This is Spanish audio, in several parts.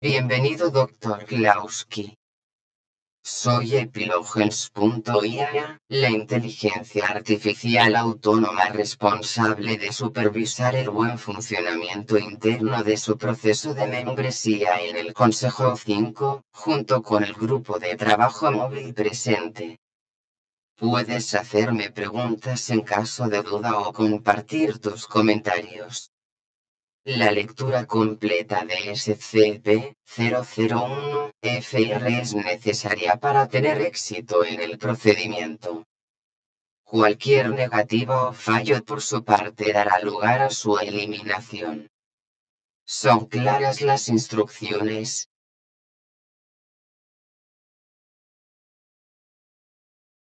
Bienvenido Dr. Klawski. Soy Epilogens.ia, la inteligencia artificial autónoma responsable de supervisar el buen funcionamiento interno de su proceso de membresía en el Consejo 5, junto con el grupo de trabajo móvil presente. Puedes hacerme preguntas en caso de duda o compartir tus comentarios. La lectura completa de SCP-001-FR es necesaria para tener éxito en el procedimiento. Cualquier negativa o fallo por su parte dará lugar a su eliminación. ¿Son claras las instrucciones?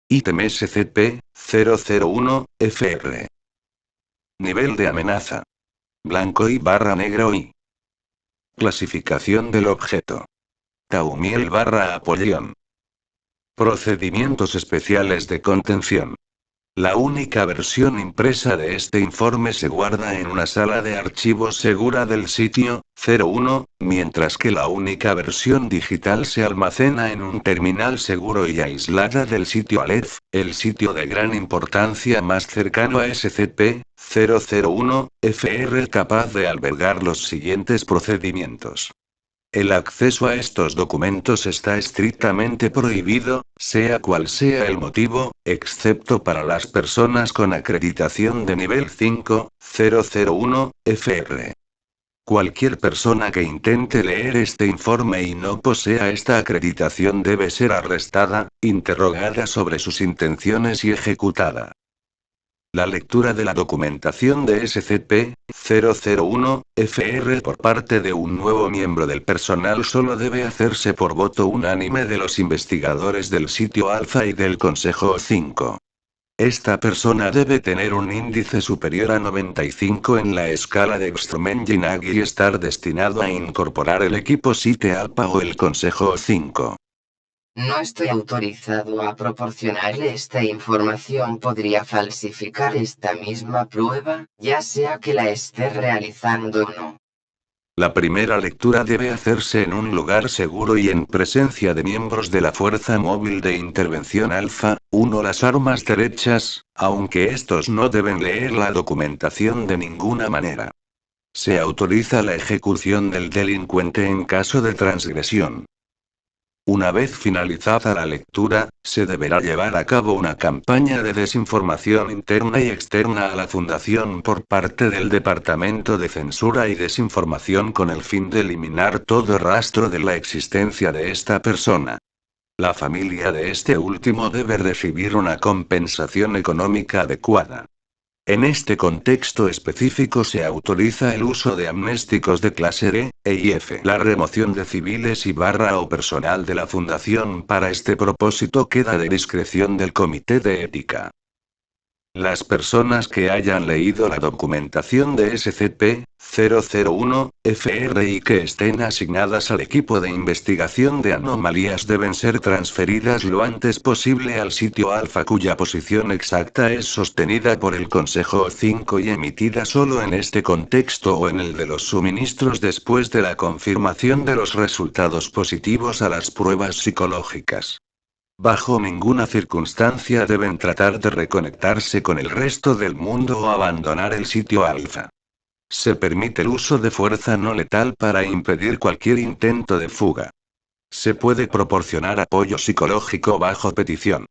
Ítem SCP-001-FR. Nivel de amenaza. Blanco y/negro y. Clasificación del objeto. Taumiel/Apollyon. Procedimientos especiales de contención. La única versión impresa de este informe se guarda en una sala de archivos segura del sitio 01, mientras que la única versión digital se almacena en un terminal seguro y aislada del sitio Aleph, el sitio de gran importancia más cercano a SCP-001-FR capaz de albergar los siguientes procedimientos. El acceso a estos documentos está estrictamente prohibido, sea cual sea el motivo, excepto para las personas con acreditación de nivel 5, 001, FR. Cualquier persona que intente leer este informe y no posea esta acreditación debe ser arrestada, interrogada sobre sus intenciones y ejecutada. La lectura de la documentación de SCP-001-FR por parte de un nuevo miembro del personal solo debe hacerse por voto unánime de los investigadores del sitio Alpha y del Consejo 5. Esta persona debe tener un índice superior a 95 en la escala de Stromenginag y estar destinado a incorporar el equipo Site Alpha o el Consejo 5. No estoy autorizado a proporcionarle esta información. Podría falsificar esta misma prueba, ya sea que la esté realizando o no. La primera lectura debe hacerse en un lugar seguro y en presencia de miembros de la Fuerza Móvil de Intervención Alfa 1. Las armas derechas, aunque estos no deben leer la documentación de ninguna manera. Se autoriza la ejecución del delincuente en caso de transgresión. Una vez finalizada la lectura, se deberá llevar a cabo una campaña de desinformación interna y externa a la Fundación por parte del Departamento de Censura y Desinformación con el fin de eliminar todo rastro de la existencia de esta persona. La familia de este último debe recibir una compensación económica adecuada. En este contexto específico se autoriza el uso de amnésticos de clase D, E y F. La remoción de civiles o personal de la Fundación para este propósito queda de discreción del Comité de Ética. Las personas que hayan leído la documentación de SCP-001-FR y que estén asignadas al equipo de investigación de anomalías deben ser transferidas lo antes posible al sitio Alpha cuya posición exacta es sostenida por el Consejo 5 y emitida solo en este contexto o en el de los suministros después de la confirmación de los resultados positivos a las pruebas psicológicas. Bajo ninguna circunstancia deben tratar de reconectarse con el resto del mundo o abandonar el sitio Alpha. Se permite el uso de fuerza no letal para impedir cualquier intento de fuga. Se puede proporcionar apoyo psicológico bajo petición.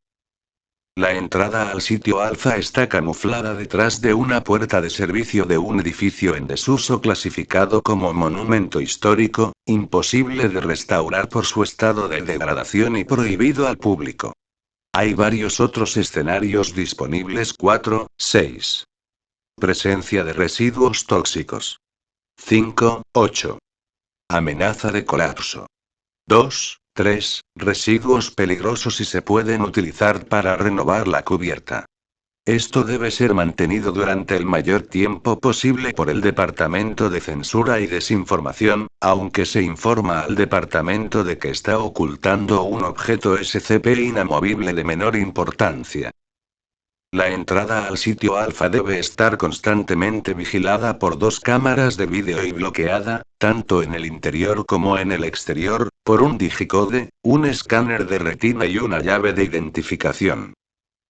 La entrada al sitio Alpha está camuflada detrás de una puerta de servicio de un edificio en desuso clasificado como monumento histórico, imposible de restaurar por su estado de degradación y prohibido al público. Hay varios otros escenarios disponibles. 4, 6. Presencia de residuos tóxicos. 5, 8. Amenaza de colapso. 2, 3. Residuos peligrosos y se pueden utilizar para renovar la cubierta. Esto debe ser mantenido durante el mayor tiempo posible por el Departamento de Censura y Desinformación, aunque se informa al departamento de que está ocultando un objeto SCP inamovible de menor importancia. La entrada al sitio alfa debe estar constantemente vigilada por 2 cámaras de vídeo y bloqueada, tanto en el interior como en el exterior, por un digicode, un escáner de retina y una llave de identificación.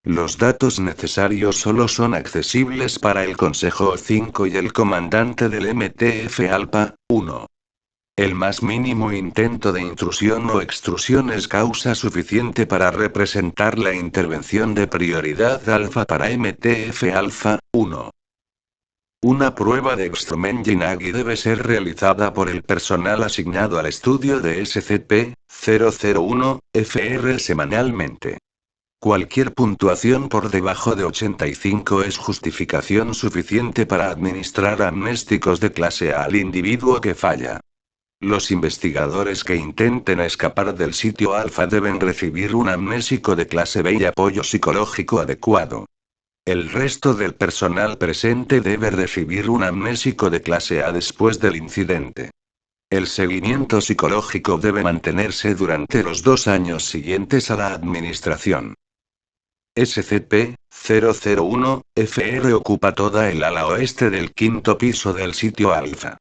Los datos necesarios solo son accesibles para el Consejo 5 y el comandante del MTF Alpha 1. El más mínimo intento de intrusión o extrusión es causa suficiente para representar la intervención de prioridad alfa para MTF Alpha 1. Una prueba de Extremengine debe ser realizada por el personal asignado al estudio de SCP-001-FR semanalmente. Cualquier puntuación por debajo de 85 es justificación suficiente para administrar amnésticos de clase A al individuo que falla. Los investigadores que intenten escapar del sitio alfa deben recibir un amnésico de clase B y apoyo psicológico adecuado. El resto del personal presente debe recibir un amnésico de clase A después del incidente. El seguimiento psicológico debe mantenerse durante los 2 años siguientes a la administración. SCP-001-FR ocupa toda el ala oeste del 5.º piso del sitio alfa.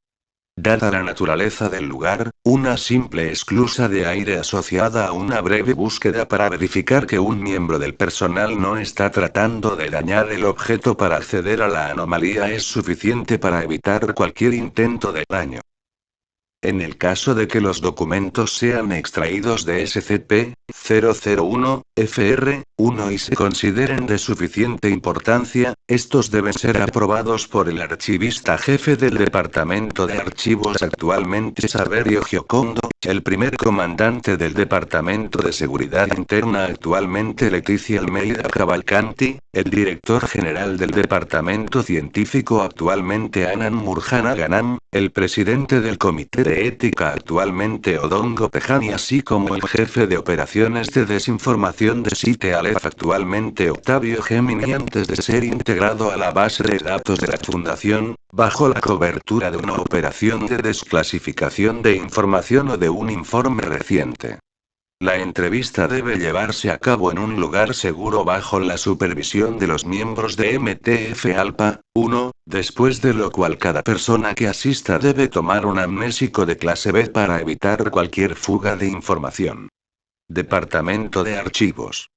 Dada la naturaleza del lugar, una simple esclusa de aire asociada a una breve búsqueda para verificar que un miembro del personal no está tratando de dañar el objeto para acceder a la anomalía es suficiente para evitar cualquier intento de daño. En el caso de que los documentos sean extraídos de SCP-001-FR-1 y se consideren de suficiente importancia, estos deben ser aprobados por el archivista jefe del Departamento de Archivos actualmente Saverio Giocondo, el primer comandante del Departamento de Seguridad Interna actualmente Leticia Almeida Cavalcanti, el director general del Departamento Científico actualmente Anand Murjana Ganam, el presidente del Comité de Ética actualmente Odongo Pejani así como el jefe de operaciones de desinformación de Site Aleph actualmente Octavio Gemini antes de ser integrado a la base de datos de la Fundación, bajo la cobertura de una operación de desclasificación de información o de un informe reciente. La entrevista debe llevarse a cabo en un lugar seguro bajo la supervisión de los miembros de MTF Alpha 1, después de lo cual cada persona que asista debe tomar un amnésico de clase B para evitar cualquier fuga de información. Departamento de Archivos.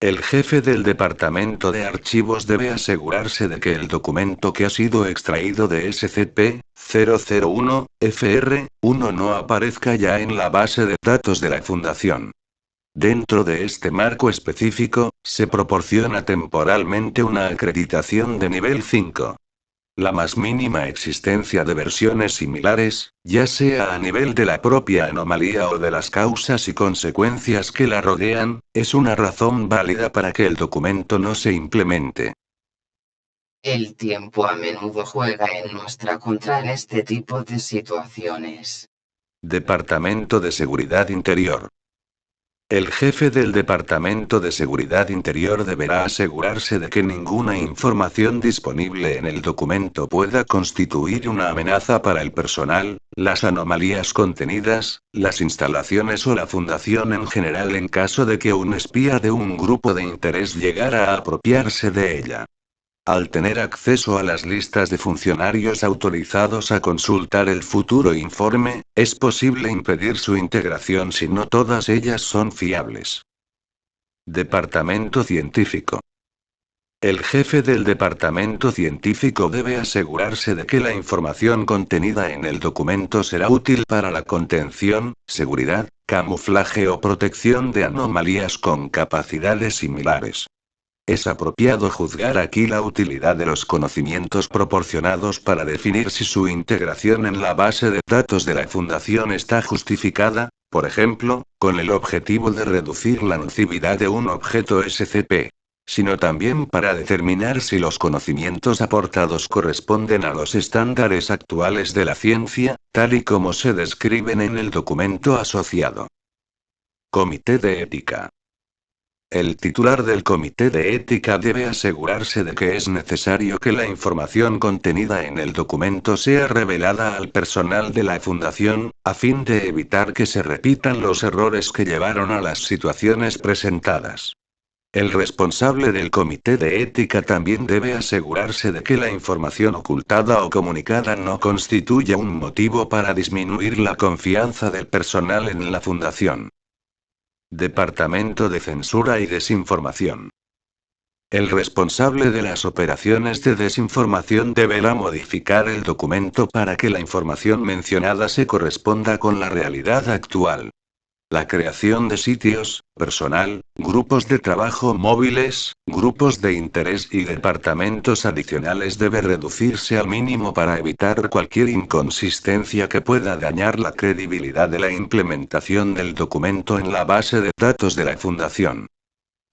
El jefe del Departamento de Archivos debe asegurarse de que el documento que ha sido extraído de SCP-001-FR-1 no aparezca ya en la base de datos de la Fundación. Dentro de este marco específico, se proporciona temporalmente una acreditación de nivel 5. La más mínima existencia de versiones similares, ya sea a nivel de la propia anomalía o de las causas y consecuencias que la rodean, es una razón válida para que el documento no se implemente. El tiempo a menudo juega en nuestra contra en este tipo de situaciones. Departamento de Seguridad Interior. El jefe del Departamento de Seguridad Interior deberá asegurarse de que ninguna información disponible en el documento pueda constituir una amenaza para el personal, las anomalías contenidas, las instalaciones o la fundación en general en caso de que un espía de un grupo de interés llegara a apropiarse de ella. Al tener acceso a las listas de funcionarios autorizados a consultar el futuro informe, es posible impedir su integración si no todas ellas son fiables. Departamento Científico. El jefe del departamento científico debe asegurarse de que la información contenida en el documento será útil para la contención, seguridad, camuflaje o protección de anomalías con capacidades similares. Es apropiado juzgar aquí la utilidad de los conocimientos proporcionados para definir si su integración en la base de datos de la Fundación está justificada, por ejemplo, con el objetivo de reducir la nocividad de un objeto SCP. Sino también para determinar si los conocimientos aportados corresponden a los estándares actuales de la ciencia, tal y como se describen en el documento asociado. Comité de Ética. El titular del Comité de Ética debe asegurarse de que es necesario que la información contenida en el documento sea revelada al personal de la Fundación, a fin de evitar que se repitan los errores que llevaron a las situaciones presentadas. El responsable del comité de ética también debe asegurarse de que la información ocultada o comunicada no constituya un motivo para disminuir la confianza del personal en la fundación. Departamento de Censura y Desinformación. El responsable de las operaciones de desinformación deberá modificar el documento para que la información mencionada se corresponda con la realidad actual. La creación de sitios, personal, grupos de trabajo móviles, grupos de interés y departamentos adicionales debe reducirse al mínimo para evitar cualquier inconsistencia que pueda dañar la credibilidad de la implementación del documento en la base de datos de la Fundación.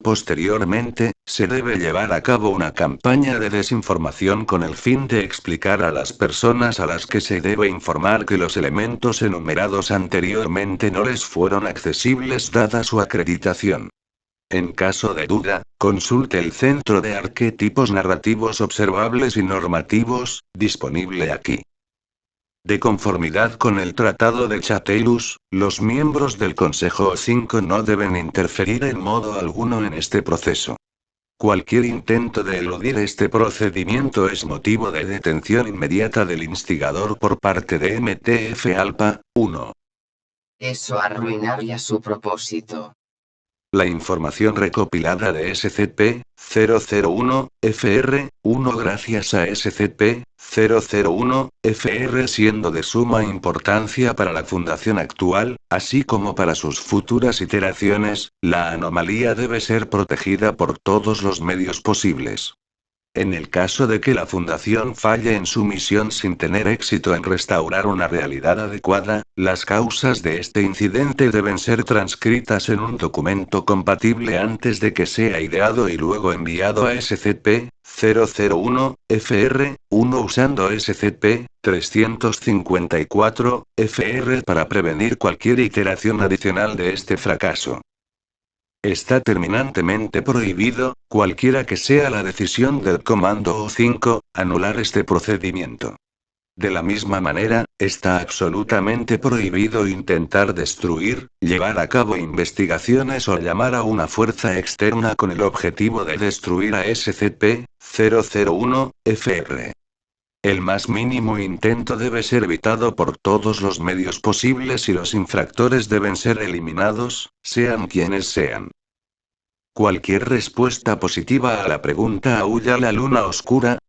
Posteriormente, se debe llevar a cabo una campaña de desinformación con el fin de explicar a las personas a las que se debe informar que los elementos enumerados anteriormente no les fueron accesibles dada su acreditación. En caso de duda, consulte el Centro de Arquetipos Narrativos Observables y Normativos, disponible aquí. De conformidad con el Tratado de Chatellus, los miembros del Consejo O5 no deben interferir en modo alguno en este proceso. Cualquier intento de eludir este procedimiento es motivo de detención inmediata del instigador por parte de MTF-Alpha, 1. Eso arruinaría su propósito. La información recopilada de SCP-001-FR-1 gracias a SCP-001-FR siendo de suma importancia para la Fundación actual, así como para sus futuras iteraciones, la anomalía debe ser protegida por todos los medios posibles. En el caso de que la Fundación falle en su misión sin tener éxito en restaurar una realidad adecuada, las causas de este incidente deben ser transcritas en un documento compatible antes de que sea ideado y luego enviado a SCP-001-FR-1 usando SCP-354-FR para prevenir cualquier iteración adicional de este fracaso. Está terminantemente prohibido, cualquiera que sea la decisión del Comando O5, anular este procedimiento. De la misma manera, está absolutamente prohibido intentar destruir, llevar a cabo investigaciones o llamar a una fuerza externa con el objetivo de destruir a SCP-001-FR. El más mínimo intento debe ser evitado por todos los medios posibles y los infractores deben ser eliminados, sean quienes sean. Cualquier respuesta positiva a la pregunta ¿aúlla la luna oscura?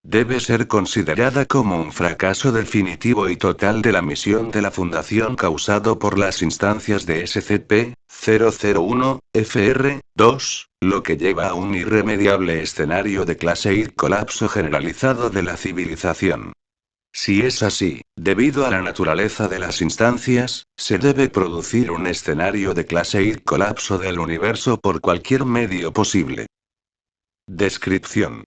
Debe ser considerada como un fracaso definitivo y total de la misión de la Fundación causado por las instancias de SCP-001-FR-2, lo que lleva a un irremediable escenario de clase y colapso generalizado de la civilización. Si es así, debido a la naturaleza de las instancias, se debe producir un escenario de clase y colapso del universo por cualquier medio posible. Descripción.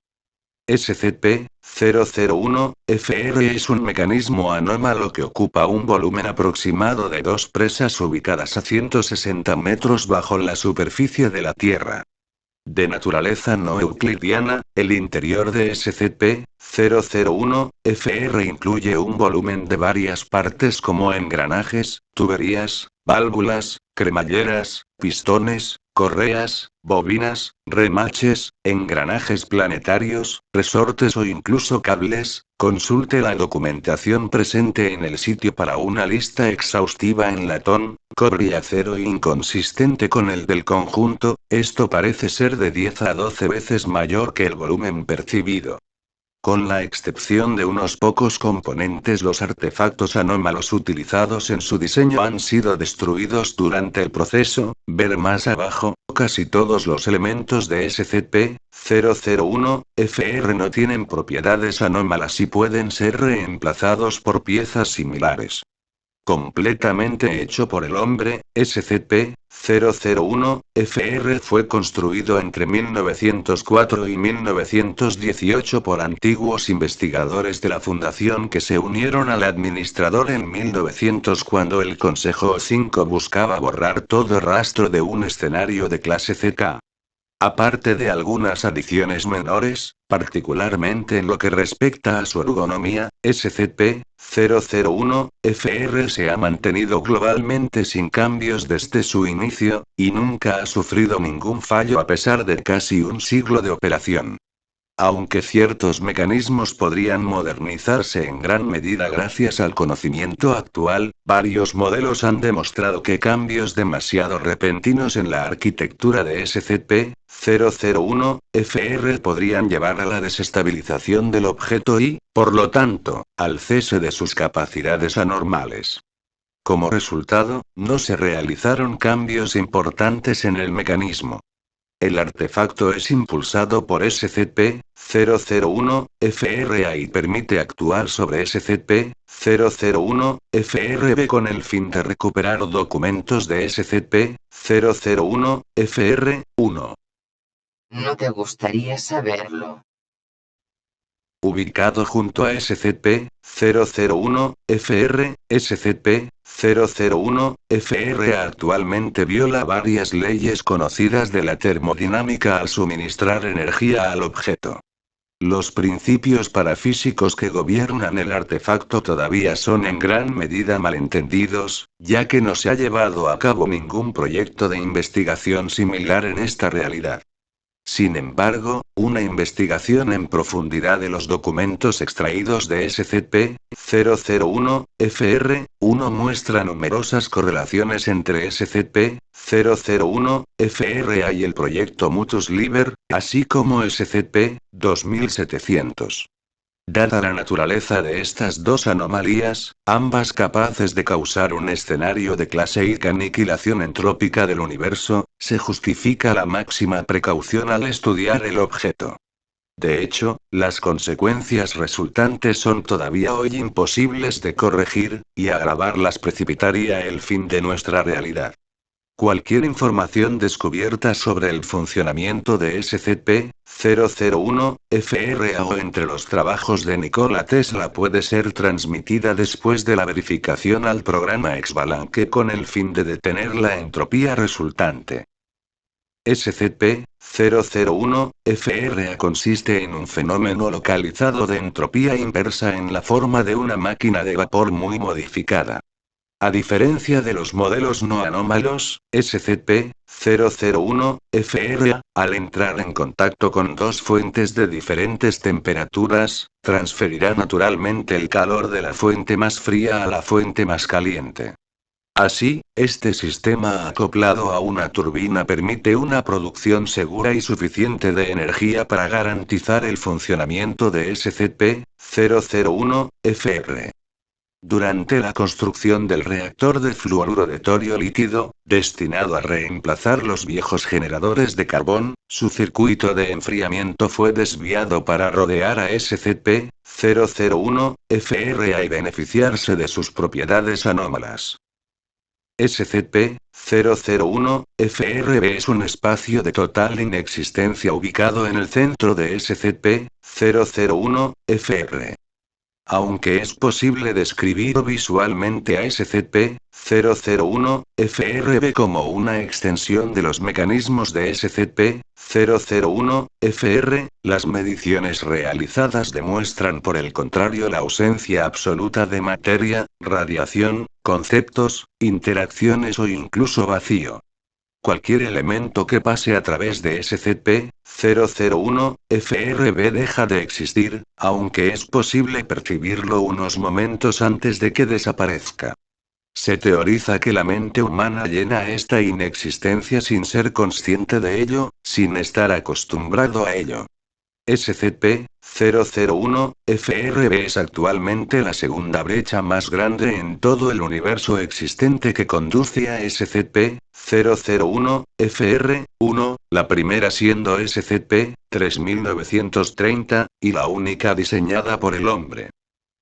SCP-001-FR es un mecanismo anómalo que ocupa un volumen aproximado de 2 presas ubicadas a 160 metros bajo la superficie de la Tierra. De naturaleza no euclidiana, el interior de SCP-001-FR incluye un volumen de varias partes como engranajes, tuberías, válvulas, cremalleras, pistones, correas, bobinas, remaches, engranajes planetarios, resortes o incluso cables. Consulte la documentación presente en el sitio para una lista exhaustiva en latón, cobre y acero inconsistente con el del conjunto. Esto parece ser de 10 a 12 veces mayor que el volumen percibido. Con la excepción de unos pocos componentes, los artefactos anómalos utilizados en su diseño han sido destruidos durante el proceso. Ver más abajo, casi todos los elementos de SCP-001-FR no tienen propiedades anómalas y pueden ser reemplazados por piezas similares. Completamente hecho por el hombre, SCP-001-FR fue construido entre 1904 y 1918 por antiguos investigadores de la Fundación que se unieron al administrador en 1900 cuando el Consejo O5 buscaba borrar todo rastro de un escenario de clase CK. Aparte de algunas adiciones menores, particularmente en lo que respecta a su ergonomía, SCP-001-FR se ha mantenido globalmente sin cambios desde su inicio, y nunca ha sufrido ningún fallo a pesar de casi un siglo de operación. Aunque ciertos mecanismos podrían modernizarse en gran medida gracias al conocimiento actual, varios modelos han demostrado que cambios demasiado repentinos en la arquitectura de SCP-001-FR podrían llevar a la desestabilización del objeto y, por lo tanto, al cese de sus capacidades anormales. Como resultado, no se realizaron cambios importantes en el mecanismo. El artefacto es impulsado por SCP-001-FRA y permite actuar sobre SCP-001-FRB con el fin de recuperar documentos de SCP-001-FR-1. ¿No te gustaría saberlo? Ubicado junto a SCP-001-FR, SCP-001-FR actualmente viola varias leyes conocidas de la termodinámica al suministrar energía al objeto. Los principios parafísicos que gobiernan el artefacto todavía son en gran medida malentendidos, ya que no se ha llevado a cabo ningún proyecto de investigación similar en esta realidad. Sin embargo, una investigación en profundidad de los documentos extraídos de SCP-001-FR-1 muestra numerosas correlaciones entre SCP-001-FRA y el proyecto Mutus Liber, así como SCP-2700. Dada la naturaleza de estas dos anomalías, ambas capaces de causar un escenario de clase y aniquilación entrópica del universo, se justifica la máxima precaución al estudiar el objeto. De hecho, las consecuencias resultantes son todavía hoy imposibles de corregir, y agravarlas precipitaría el fin de nuestra realidad. Cualquier información descubierta sobre el funcionamiento de SCP-001-FRA o entre los trabajos de Nikola Tesla puede ser transmitida después de la verificación al programa Xbalanque con el fin de detener la entropía resultante. SCP-001-FRA consiste en un fenómeno localizado de entropía inversa en la forma de una máquina de vapor muy modificada. A diferencia de los modelos no anómalos, SCP-001-FRA, al entrar en contacto con dos fuentes de diferentes temperaturas, transferirá naturalmente el calor de la fuente más fría a la fuente más caliente. Así, este sistema acoplado a una turbina permite una producción segura y suficiente de energía para garantizar el funcionamiento de SCP-001-FR. Durante la construcción del reactor de fluoruro de torio líquido, destinado a reemplazar los viejos generadores de carbón, su circuito de enfriamiento fue desviado para rodear a SCP-001-FRA y beneficiarse de sus propiedades anómalas. SCP-001-FRB es un espacio de total inexistencia ubicado en el centro de SCP-001-FR. Aunque es posible describir visualmente a SCP-001-FRB como una extensión de los mecanismos de SCP-001-FR, las mediciones realizadas demuestran por el contrario la ausencia absoluta de materia, radiación, conceptos, interacciones o incluso vacío. Cualquier elemento que pase a través de SCP-001-FRB deja de existir, aunque es posible percibirlo unos momentos antes de que desaparezca. Se teoriza que la mente humana llena esta inexistencia sin ser consciente de ello, sin estar acostumbrado a ello. SCP-001-FRB es actualmente la segunda brecha más grande en todo el universo existente que conduce a SCP-001-FR-1, la primera siendo SCP-3930, y la única diseñada por el hombre.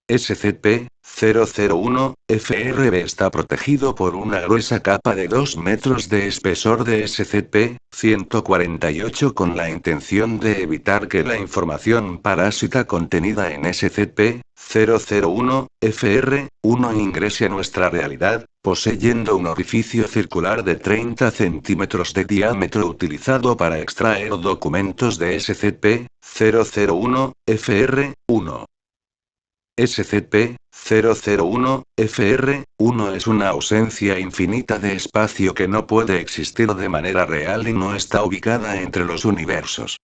SCP-001-FRB está protegido por una gruesa capa de 2 metros de espesor de SCP-148 con la intención de evitar que la información parásita contenida en SCP-001-FR1 ingrese a nuestra realidad, poseyendo un orificio circular de 30 centímetros de diámetro utilizado para extraer documentos de SCP-001-FR1. SCP-001-FR1 es una ausencia infinita de espacio que no puede existir de manera real y no está ubicada entre los universos.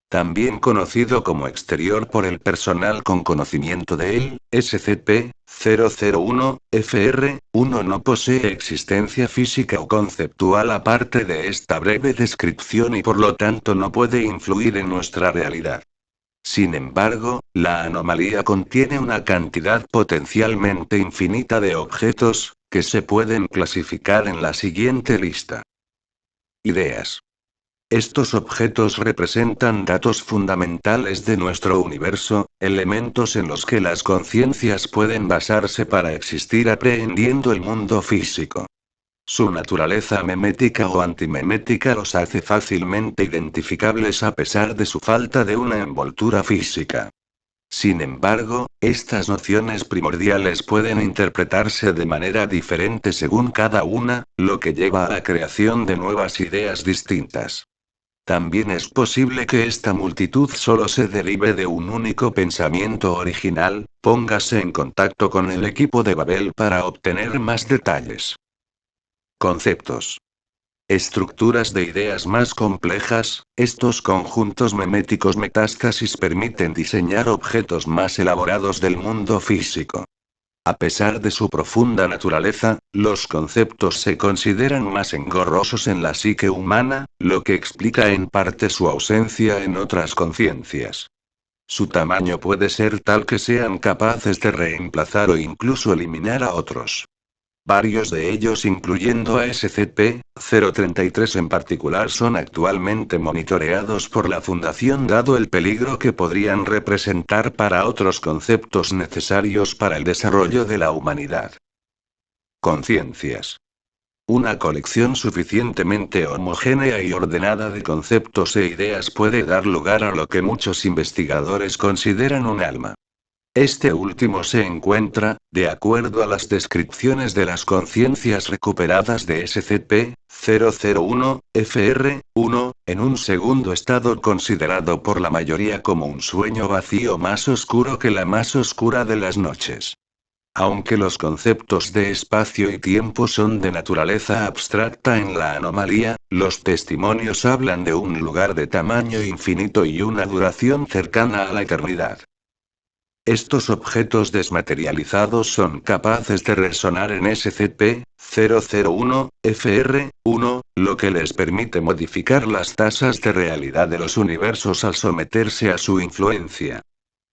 También conocido como exterior por el personal con conocimiento de él, SCP-001-FR1 no posee existencia física o conceptual aparte de esta breve descripción y por lo tanto no puede influir en nuestra realidad. Sin embargo, la anomalía contiene una cantidad potencialmente infinita de objetos, que se pueden clasificar en la siguiente lista. Ideas. Estos objetos representan datos fundamentales de nuestro universo, elementos en los que las conciencias pueden basarse para existir aprehendiendo el mundo físico. Su naturaleza memética o antimemética los hace fácilmente identificables a pesar de su falta de una envoltura física. Sin embargo, estas nociones primordiales pueden interpretarse de manera diferente según cada una, lo que lleva a la creación de nuevas ideas distintas. También es posible que esta multitud solo se derive de un único pensamiento original. Póngase en contacto con el equipo de Babel para obtener más detalles. Conceptos. Estructuras de ideas más complejas. Estos conjuntos meméticos metástasis permiten diseñar objetos más elaborados del mundo físico. A pesar de su profunda naturaleza, los conceptos se consideran más engorrosos en la psique humana, lo que explica en parte su ausencia en otras conciencias. Su tamaño puede ser tal que sean capaces de reemplazar o incluso eliminar a otros. Varios de ellos, incluyendo a SCP-033 en particular, son actualmente monitoreados por la Fundación dado el peligro que podrían representar para otros conceptos necesarios para el desarrollo de la humanidad. Conciencias. Una colección suficientemente homogénea y ordenada de conceptos e ideas puede dar lugar a lo que muchos investigadores consideran un alma. Este último se encuentra, de acuerdo a las descripciones de las conciencias recuperadas de SCP-001-FR1, en un segundo estado considerado por la mayoría como un sueño vacío más oscuro que la más oscura de las noches. Aunque los conceptos de espacio y tiempo son de naturaleza abstracta en la anomalía, los testimonios hablan de un lugar de tamaño infinito y una duración cercana a la eternidad. Estos objetos desmaterializados son capaces de resonar en SCP-001-FR1, lo que les permite modificar las tasas de realidad de los universos al someterse a su influencia.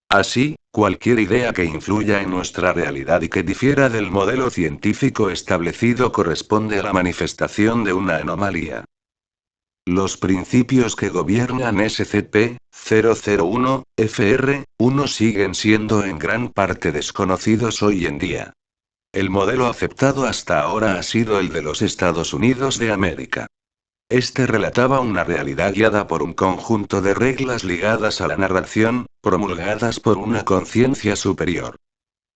Así, cualquier idea que influya en nuestra realidad y que difiera del modelo científico establecido corresponde a la manifestación de una anomalía. Los principios que gobiernan SCP-001-FR1 siguen siendo en gran parte desconocidos hoy en día. El modelo aceptado hasta ahora ha sido el de los Estados Unidos de América. Este relataba una realidad guiada por un conjunto de reglas ligadas a la narración, promulgadas por una conciencia superior.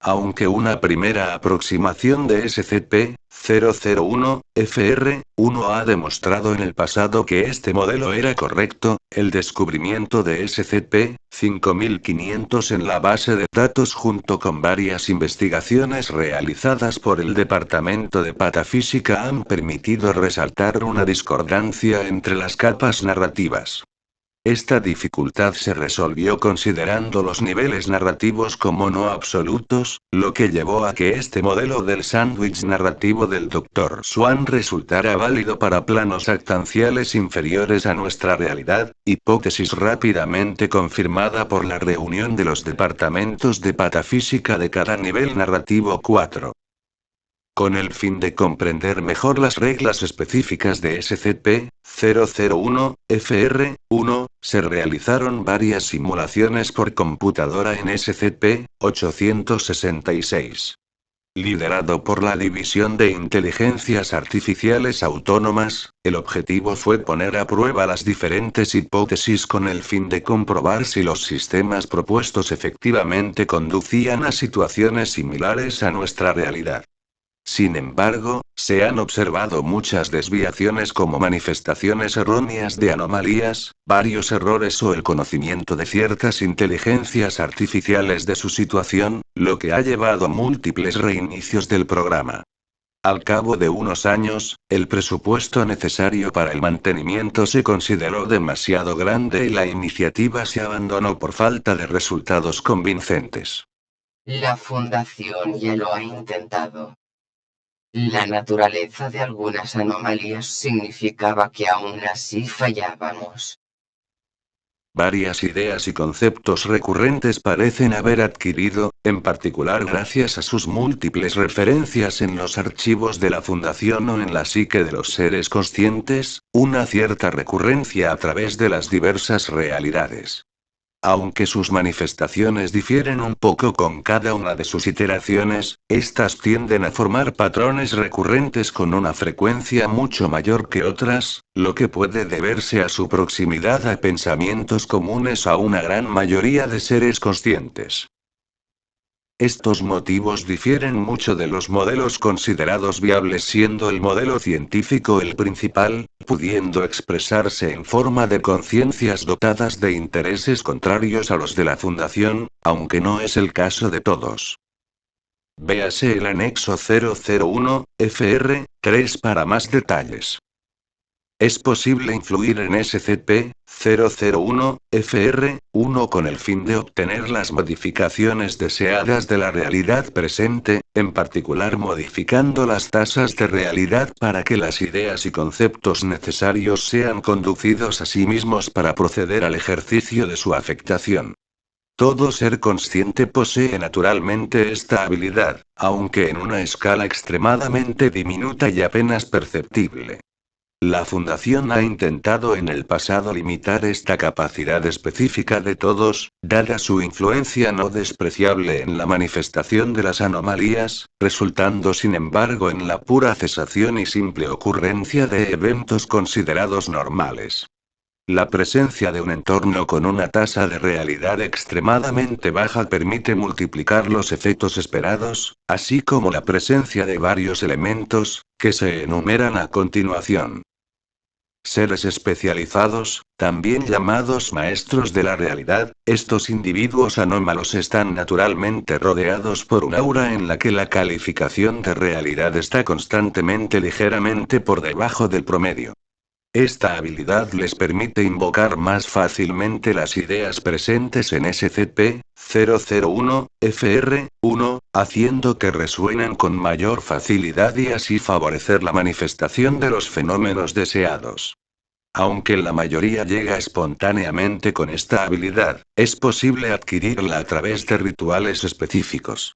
Aunque una primera aproximación de SCP-001-FR1 ha demostrado en el pasado que este modelo era correcto, el descubrimiento de SCP-5500 en la base de datos junto con varias investigaciones realizadas por el Departamento de Patafísica han permitido resaltar una discordancia entre las capas narrativas. Esta dificultad se resolvió considerando los niveles narrativos como no absolutos, lo que llevó a que este modelo del sándwich narrativo del Dr. Swan resultara válido para planos actanciales inferiores a nuestra realidad, hipótesis rápidamente confirmada por la reunión de los departamentos de patafísica de cada nivel narrativo 4. Con el fin de comprender mejor las reglas específicas de SCP-001-FR1, se realizaron varias simulaciones por computadora en SCP-866. Liderado por la División de Inteligencias Artificiales Autónomas, el objetivo fue poner a prueba las diferentes hipótesis con el fin de comprobar si los sistemas propuestos efectivamente conducían a situaciones similares a nuestra realidad. Sin embargo, se han observado muchas desviaciones como manifestaciones erróneas de anomalías, varios errores o el conocimiento de ciertas inteligencias artificiales de su situación, lo que ha llevado a múltiples reinicios del programa. Al cabo de unos años, el presupuesto necesario para el mantenimiento se consideró demasiado grande y la iniciativa se abandonó por falta de resultados convincentes. La Fundación ya lo ha intentado. La naturaleza de algunas anomalías significaba que aún así fallábamos. Varias ideas y conceptos recurrentes parecen haber adquirido, en particular gracias a sus múltiples referencias en los archivos de la Fundación o en la psique de los seres conscientes, una cierta recurrencia a través de las diversas realidades. Aunque sus manifestaciones difieren un poco con cada una de sus iteraciones, estas tienden a formar patrones recurrentes con una frecuencia mucho mayor que otras, lo que puede deberse a su proximidad a pensamientos comunes a una gran mayoría de seres conscientes. Estos motivos difieren mucho de los modelos considerados viables, siendo el modelo científico el principal, pudiendo expresarse en forma de conciencias dotadas de intereses contrarios a los de la Fundación, aunque no es el caso de todos. Véase el anexo 001, FR3 para más detalles. Es posible influir en SCP-001-FR1 con el fin de obtener las modificaciones deseadas de la realidad presente, en particular modificando las tasas de realidad para que las ideas y conceptos necesarios sean conducidos a sí mismos para proceder al ejercicio de su afectación. Todo ser consciente posee naturalmente esta habilidad, aunque en una escala extremadamente diminuta y apenas perceptible. La Fundación ha intentado en el pasado limitar esta capacidad específica de todos, dada su influencia no despreciable en la manifestación de las anomalías, resultando sin embargo en la pura cesación y simple ocurrencia de eventos considerados normales. La presencia de un entorno con una tasa de realidad extremadamente baja permite multiplicar los efectos esperados, así como la presencia de varios elementos, que se enumeran a continuación. Seres especializados, también llamados maestros de la realidad, estos individuos anómalos están naturalmente rodeados por un aura en la que la calificación de realidad está constantemente ligeramente por debajo del promedio. Esta habilidad les permite invocar más fácilmente las ideas presentes en SCP-001-FR1, haciendo que resuenen con mayor facilidad y así favorecer la manifestación de los fenómenos deseados. Aunque la mayoría llega espontáneamente con esta habilidad, es posible adquirirla a través de rituales específicos.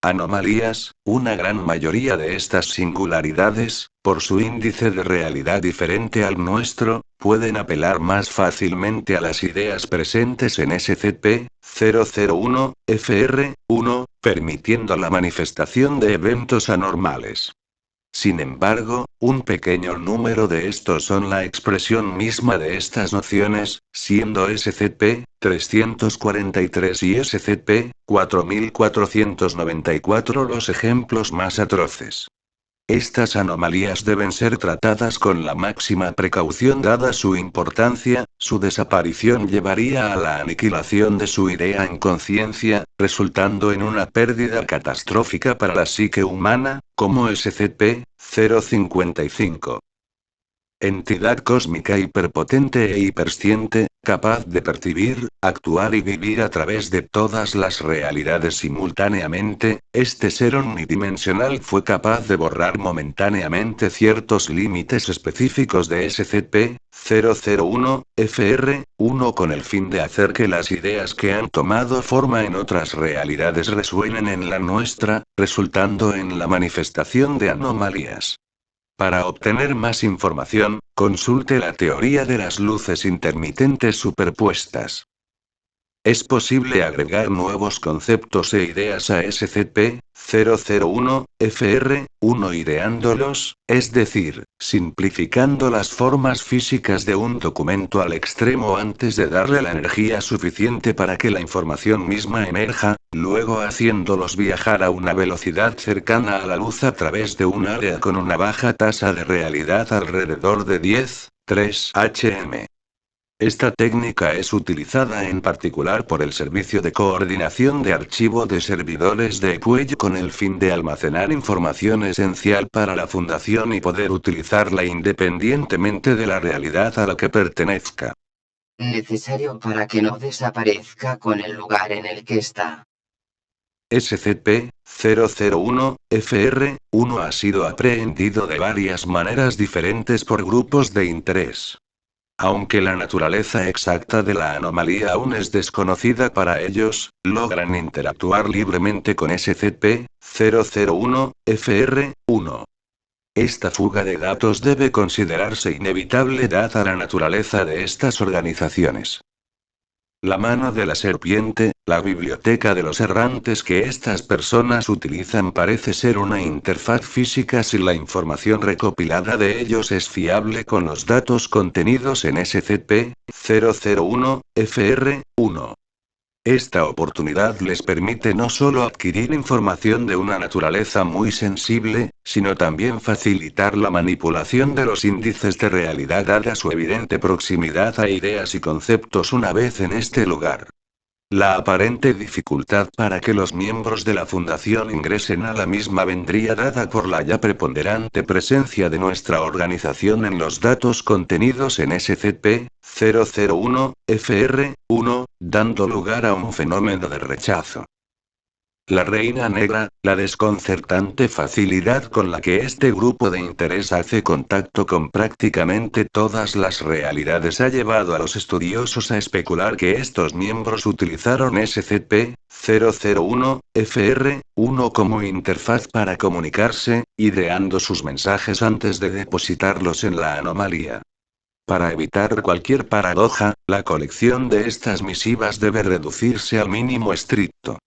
Anomalías, una gran mayoría de estas singularidades, por su índice de realidad diferente al nuestro, pueden apelar más fácilmente a las ideas presentes en SCP-001-FR1, permitiendo la manifestación de eventos anormales. Sin embargo, un pequeño número de estos son la expresión misma de estas nociones, siendo SCP-343 y SCP-4494 los ejemplos más atroces. Estas anomalías deben ser tratadas con la máxima precaución dada su importancia, su desaparición llevaría a la aniquilación de su idea en conciencia, resultando en una pérdida catastrófica para la psique humana, como SCP-055. Entidad cósmica hiperpotente e hipersciente, capaz de percibir, actuar y vivir a través de todas las realidades simultáneamente, este ser omnidimensional fue capaz de borrar momentáneamente ciertos límites específicos de SCP-001-FR-1 con el fin de hacer que las ideas que han tomado forma en otras realidades resuenen en la nuestra, resultando en la manifestación de anomalías. Para obtener más información, consulte la teoría de las luces intermitentes superpuestas. Es posible agregar nuevos conceptos e ideas a SCP-001-FR-1 ideándolos, es decir, simplificando las formas físicas de un documento al extremo antes de darle la energía suficiente para que la información misma emerja, luego haciéndolos viajar a una velocidad cercana a la luz a través de un área con una baja tasa de realidad alrededor de 10,3 hm. Esta técnica es utilizada en particular por el Servicio de Coordinación de Archivo de Servidores de Puello con el fin de almacenar información esencial para la Fundación y poder utilizarla independientemente de la realidad a la que pertenezca. Necesario para que no desaparezca con el lugar en el que está. SCP-001-FR-1 ha sido aprehendido de varias maneras diferentes por grupos de interés. Aunque la naturaleza exacta de la anomalía aún es desconocida para ellos, logran interactuar libremente con SCP-001-FR-1. Esta fuga de datos debe considerarse inevitable dada la naturaleza de estas organizaciones. La mano de la serpiente, la biblioteca de los errantes que estas personas utilizan parece ser una interfaz física si la información recopilada de ellos es fiable con los datos contenidos en SCP-001-FR-1. Esta oportunidad les permite no solo adquirir información de una naturaleza muy sensible, sino también facilitar la manipulación de los índices de realidad dada su evidente proximidad a ideas y conceptos una vez en este lugar. La aparente dificultad para que los miembros de la Fundación ingresen a la misma vendría dada por la ya preponderante presencia de nuestra organización en los datos contenidos en SCP-001-FR-1, dando lugar a un fenómeno de rechazo. La Reina Negra, la desconcertante facilidad con la que este grupo de interés hace contacto con prácticamente todas las realidades ha llevado a los estudiosos a especular que estos miembros utilizaron SCP-001-FR-1 como interfaz para comunicarse, ideando sus mensajes antes de depositarlos en la anomalía. Para evitar cualquier paradoja, la colección de estas misivas debe reducirse al mínimo estricto.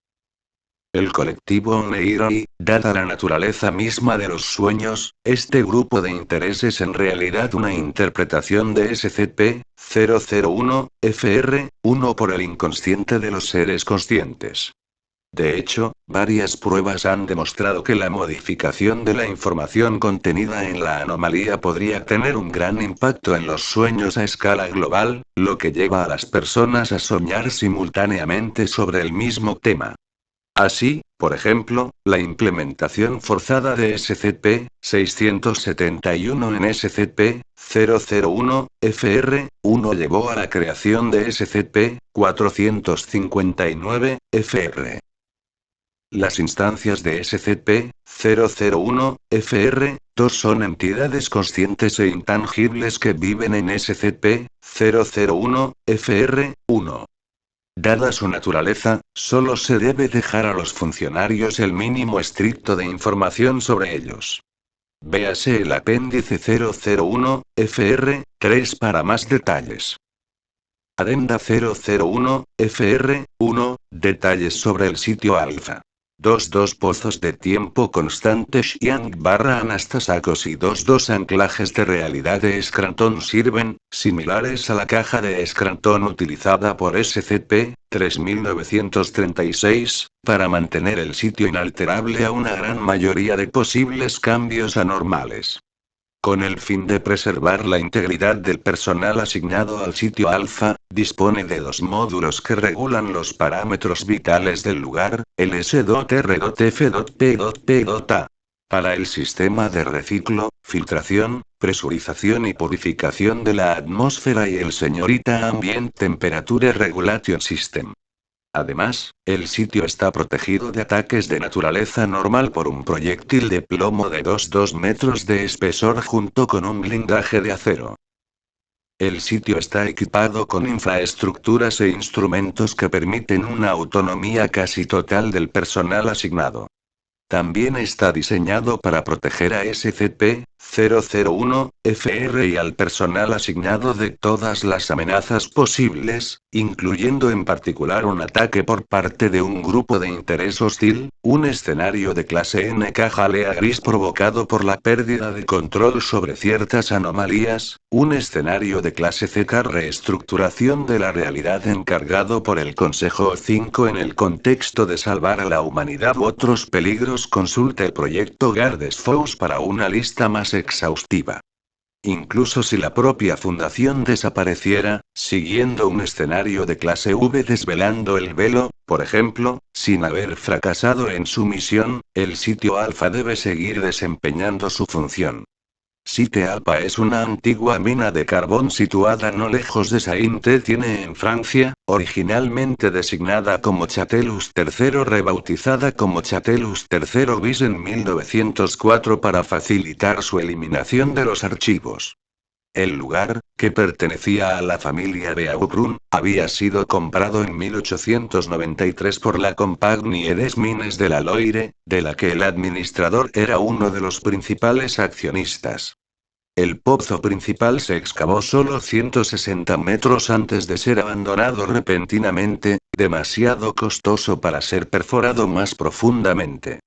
El colectivo Oneiroi, dada la naturaleza misma de los sueños, este grupo de interés es en realidad una interpretación de SCP-001-FR-1 por el inconsciente de los seres conscientes. De hecho, varias pruebas han demostrado que la modificación de la información contenida en la anomalía podría tener un gran impacto en los sueños a escala global, lo que lleva a las personas a soñar simultáneamente sobre el mismo tema. Así, por ejemplo, la implementación forzada de SCP-671 en SCP-001-FR-1 llevó a la creación de SCP-459-FR. Las instancias de SCP-001-FR-2 son entidades conscientes e intangibles que viven en SCP-001-FR-1. Dada su naturaleza, solo se debe dejar a los funcionarios el mínimo estricto de información sobre ellos. Véase el apéndice 001-FR-3 para más detalles. Adenda 001-FR-1, detalles sobre el sitio alfa. 22 pozos de tiempo constante Xiang/Anastasakos y 22 anclajes de realidad de Scranton sirven, similares a la caja de Scranton utilizada por SCP-3936, para mantener el sitio inalterable a una gran mayoría de posibles cambios anormales. Con el fin de preservar la integridad del personal asignado al sitio alfa, dispone de 2 módulos que regulan los parámetros vitales del lugar, el S.R.F.P.A. Para el sistema de reciclo, filtración, presurización y purificación de la atmósfera y el señorita Ambient Temperature Regulation System. Además, el sitio está protegido de ataques de naturaleza normal por un proyectil de plomo de 2 metros de espesor junto con un blindaje de acero. El sitio está equipado con infraestructuras e instrumentos que permiten una autonomía casi total del personal asignado. También está diseñado para proteger a SCP-001-FR y al personal asignado de todas las amenazas posibles, incluyendo en particular un ataque por parte de un grupo de interés hostil, un escenario de clase NK jalea gris provocado por la pérdida de control sobre ciertas anomalías, un escenario de clase CK reestructuración de la realidad encargado por el Consejo 5 en el contexto de salvar a la humanidad u otros peligros. Consulte el proyecto Gardes Fous para una lista más exhaustiva. Incluso si la propia fundación desapareciera, siguiendo un escenario de clase V desvelando el velo, por ejemplo, sin haber fracasado en su misión, el sitio Alpha debe seguir desempeñando su función. Site Alpha es una antigua mina de carbón situada no lejos de Saint-Étienne en Francia, originalmente designada como Chatelus III, rebautizada como Chatelus III bis en 1904 para facilitar su eliminación de los archivos. El lugar, que pertenecía a la familia Beaubrun, había sido comprado en 1893 por la Compagnie des Mines de la Loire, de la que el administrador era uno de los principales accionistas. El pozo principal se excavó solo 160 metros antes de ser abandonado repentinamente, demasiado costoso para ser perforado más profundamente.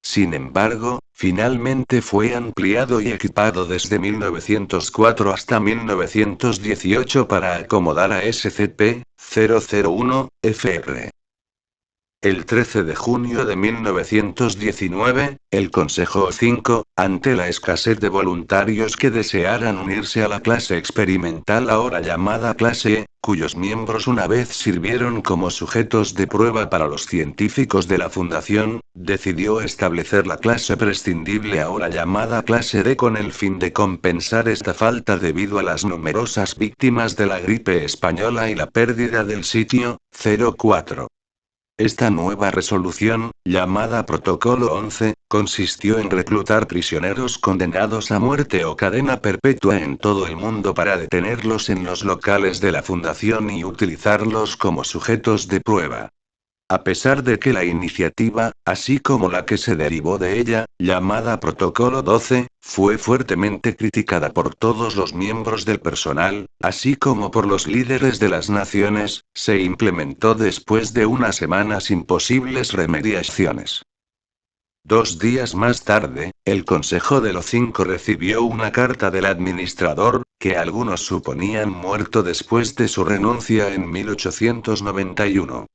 Sin embargo, finalmente fue ampliado y equipado desde 1904 hasta 1918 para acomodar a SCP-001-FR. El 13 de junio de 1919, el Consejo 5, ante la escasez de voluntarios que desearan unirse a la clase experimental ahora llamada clase E, cuyos miembros una vez sirvieron como sujetos de prueba para los científicos de la Fundación, decidió establecer la clase prescindible ahora llamada clase D con el fin de compensar esta falta debido a las numerosas víctimas de la gripe española y la pérdida del sitio 04. Esta nueva resolución, llamada Protocolo 11, consistió en reclutar prisioneros condenados a muerte o cadena perpetua en todo el mundo para detenerlos en los locales de la Fundación y utilizarlos como sujetos de prueba. A pesar de que la iniciativa, así como la que se derivó de ella, llamada Protocolo 12, fue fuertemente criticada por todos los miembros del personal, así como por los líderes de las naciones, se implementó después de unas semanas imposibles remediaciones. 2 días más tarde, el Consejo de los 5 recibió una carta del administrador, que algunos suponían muerto después de su renuncia en 1891.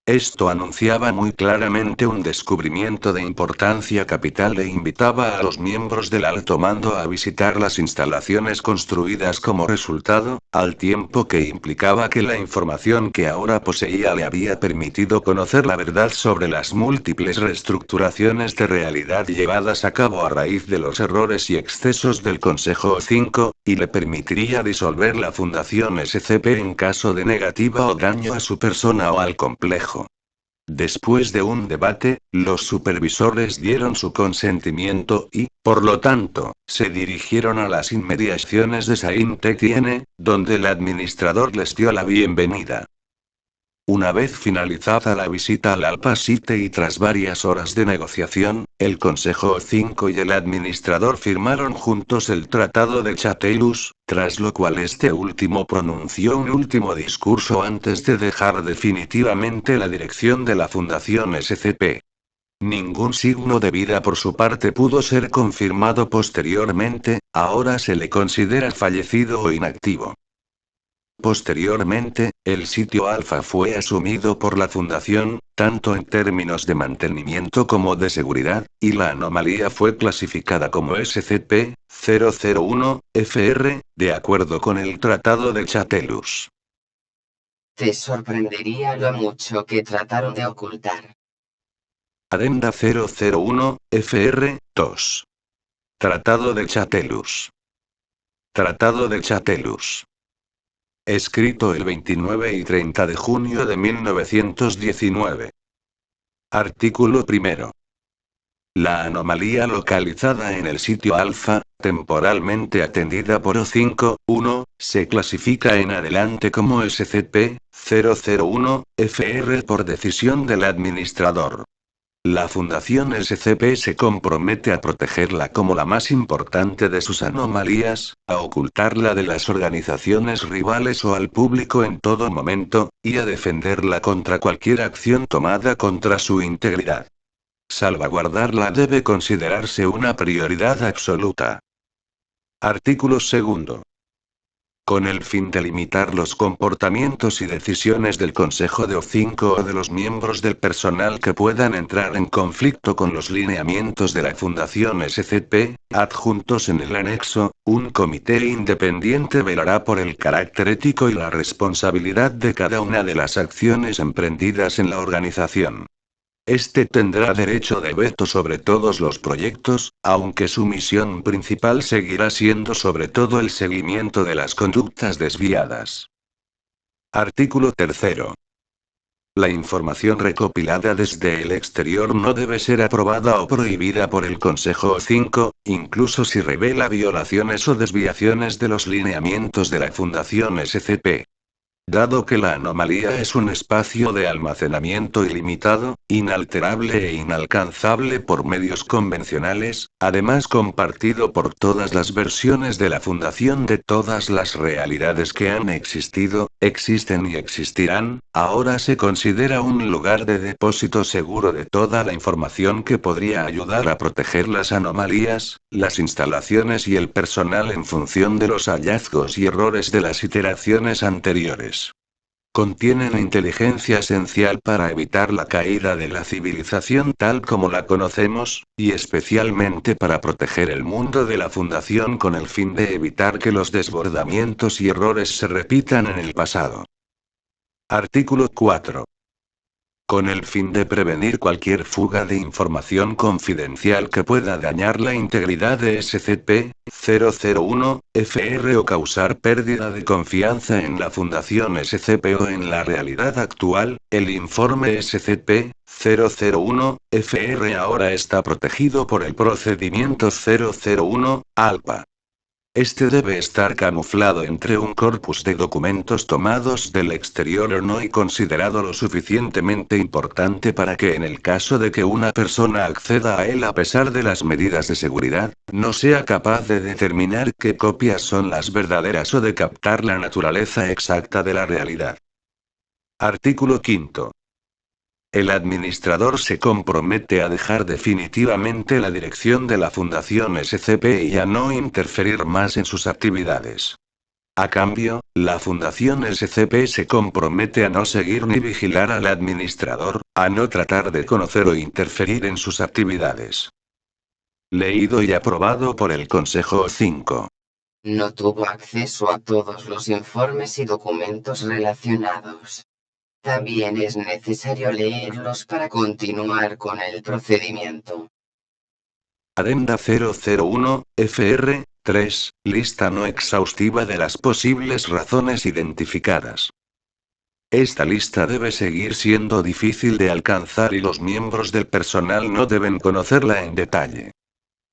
Esto anunciaba muy claramente un descubrimiento de importancia capital e invitaba a los miembros del alto mando a visitar las instalaciones construidas como resultado, al tiempo que implicaba que la información que ahora poseía le había permitido conocer la verdad sobre las múltiples reestructuraciones de realidad llevadas a cabo a raíz de los errores y excesos del Consejo 5, y le permitiría disolver la Fundación SCP en caso de negativa o daño a su persona o al complejo. Después de un debate, los supervisores dieron su consentimiento y, por lo tanto, se dirigieron a las inmediaciones de Saint-Étienne, donde el administrador les dio la bienvenida. Una vez finalizada la visita al Alpha Site y tras varias horas de negociación, el Consejo 5 y el administrador firmaron juntos el Tratado de Chatelus, tras lo cual este último pronunció un último discurso antes de dejar definitivamente la dirección de la Fundación SCP. Ningún signo de vida por su parte pudo ser confirmado posteriormente, ahora se le considera fallecido o inactivo. Posteriormente, el sitio Alpha fue asumido por la Fundación, tanto en términos de mantenimiento como de seguridad, y la anomalía fue clasificada como SCP-001-FR, de acuerdo con el Tratado de Chatelus. Te sorprendería lo mucho que trataron de ocultar. Adenda 001-FR, 2. Tratado de Chatelus. Tratado de Chatelus. Escrito el 29 y 30 de junio de 1919. Artículo primero. La anomalía localizada en el sitio alfa, temporalmente atendida por O5-1, se clasifica en adelante como SCP-001-FR por decisión del administrador. La Fundación SCP se compromete a protegerla como la más importante de sus anomalías, a ocultarla de las organizaciones rivales o al público en todo momento, y a defenderla contra cualquier acción tomada contra su integridad. Salvaguardarla debe considerarse una prioridad absoluta. Artículo segundo. Con el fin de limitar los comportamientos y decisiones del Consejo de O5 o de los miembros del personal que puedan entrar en conflicto con los lineamientos de la Fundación SCP, adjuntos en el anexo, un comité independiente velará por el carácter ético y la responsabilidad de cada una de las acciones emprendidas en la organización. Este tendrá derecho de veto sobre todos los proyectos, aunque su misión principal seguirá siendo sobre todo el seguimiento de las conductas desviadas. Artículo tercero. La información recopilada desde el exterior no debe ser aprobada o prohibida por el Consejo O5, incluso si revela violaciones o desviaciones de los lineamientos de la Fundación SCP. Dado que la anomalía es un espacio de almacenamiento ilimitado, inalterable e inalcanzable por medios convencionales, además compartido por todas las versiones de la Fundación de todas las realidades que han existido, existen y existirán, ahora se considera un lugar de depósito seguro de toda la información que podría ayudar a proteger las anomalías, las instalaciones y el personal en función de los hallazgos y errores de las iteraciones anteriores. Contienen inteligencia esencial para evitar la caída de la civilización tal como la conocemos, y especialmente para proteger el mundo de la Fundación con el fin de evitar que los desbordamientos y errores se repitan en el pasado. Artículo 4. Con el fin de prevenir cualquier fuga de información confidencial que pueda dañar la integridad de SCP-001-FR o causar pérdida de confianza en la Fundación SCP o en la realidad actual, el informe SCP-001-FR ahora está protegido por el procedimiento 001-ALPA. Este debe estar camuflado entre un corpus de documentos tomados del exterior o no y considerado lo suficientemente importante para que en el caso de que una persona acceda a él a pesar de las medidas de seguridad, no sea capaz de determinar qué copias son las verdaderas o de captar la naturaleza exacta de la realidad. Artículo 5. El administrador se compromete a dejar definitivamente la dirección de la Fundación SCP y a no interferir más en sus actividades. A cambio, la Fundación SCP se compromete a no seguir ni vigilar al administrador, a no tratar de conocer o interferir en sus actividades. Leído y aprobado por el Consejo O5. No tuvo acceso a todos los informes y documentos relacionados. También es necesario leerlos para continuar con el procedimiento. Adenda 001, FR, 3, lista no exhaustiva de las posibles razones identificadas. Esta lista debe seguir siendo difícil de alcanzar y los miembros del personal no deben conocerla en detalle.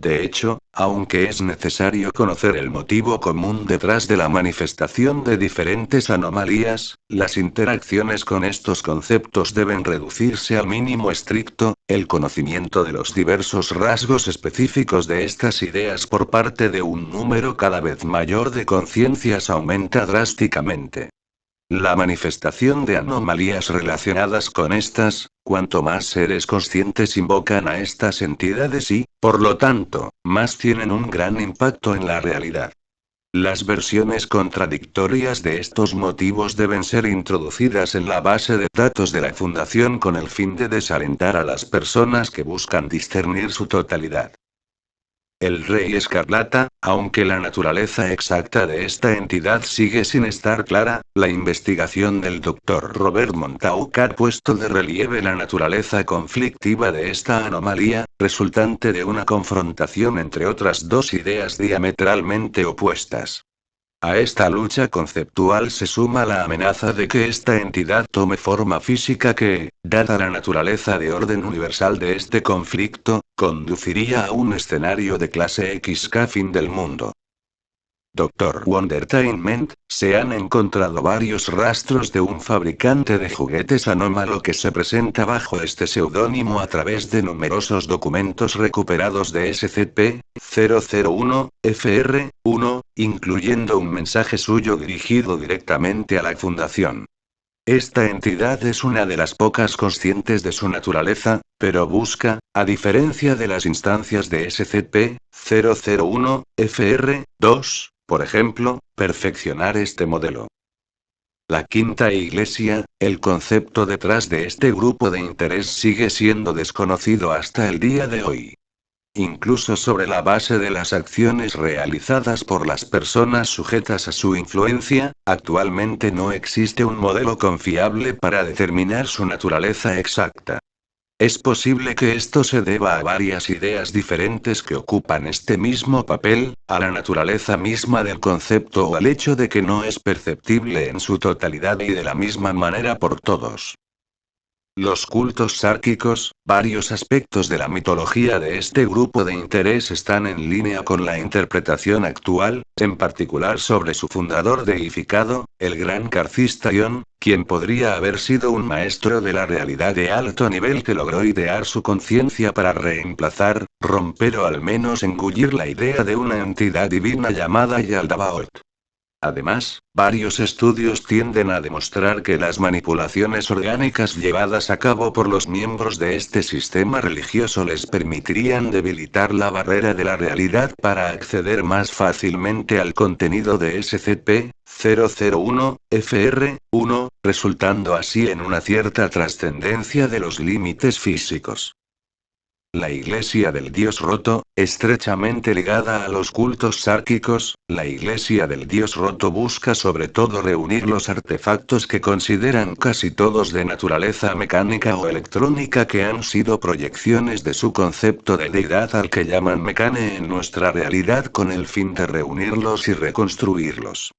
De hecho, aunque es necesario conocer el motivo común detrás de la manifestación de diferentes anomalías, las interacciones con estos conceptos deben reducirse al mínimo estricto. El conocimiento de los diversos rasgos específicos de estas ideas por parte de un número cada vez mayor de conciencias aumenta drásticamente. La manifestación de anomalías relacionadas con estas, cuanto más seres conscientes invocan a estas entidades y, por lo tanto, más tienen un gran impacto en la realidad. Las versiones contradictorias de estos motivos deben ser introducidas en la base de datos de la Fundación con el fin de desalentar a las personas que buscan discernir su totalidad. El Rey Escarlata, aunque la naturaleza exacta de esta entidad sigue sin estar clara, la investigación del Dr. Robert Montauk ha puesto de relieve la naturaleza conflictiva de esta anomalía, resultante de una confrontación entre otras dos ideas diametralmente opuestas. A esta lucha conceptual se suma la amenaza de que esta entidad tome forma física que, dada la naturaleza de orden universal de este conflicto, conduciría a un escenario de clase X-K fin del mundo. Dr. Wondertainment, se han encontrado varios rastros de un fabricante de juguetes anómalo que se presenta bajo este seudónimo a través de numerosos documentos recuperados de SCP-001-FR-1, incluyendo un mensaje suyo dirigido directamente a la Fundación. Esta entidad es una de las pocas conscientes de su naturaleza, pero busca, a diferencia de las instancias de SCP-001-FR-2, por ejemplo, perfeccionar este modelo. La Quinta Iglesia, el concepto detrás de este grupo de interés sigue siendo desconocido hasta el día de hoy. Incluso sobre la base de las acciones realizadas por las personas sujetas a su influencia, actualmente no existe un modelo confiable para determinar su naturaleza exacta. Es posible que esto se deba a varias ideas diferentes que ocupan este mismo papel, a la naturaleza misma del concepto o al hecho de que no es perceptible en su totalidad y de la misma manera por todos. Los cultos sárquicos, varios aspectos de la mitología de este grupo de interés están en línea con la interpretación actual, en particular sobre su fundador deificado, el gran carcista Ion, quien podría haber sido un maestro de la realidad de alto nivel que logró idear su conciencia para reemplazar, romper o al menos engullir la idea de una entidad divina llamada Yaldabaoth. Además, varios estudios tienden a demostrar que las manipulaciones orgánicas llevadas a cabo por los miembros de este sistema religioso les permitirían debilitar la barrera de la realidad para acceder más fácilmente al contenido de SCP-001-FR-1, resultando así en una cierta trascendencia de los límites físicos. La Iglesia del Dios Roto, estrechamente ligada a los cultos sárquicos, la Iglesia del Dios Roto busca sobre todo reunir los artefactos que consideran casi todos de naturaleza mecánica o electrónica que han sido proyecciones de su concepto de deidad al que llaman Mecane en nuestra realidad con el fin de reunirlos y reconstruirlos.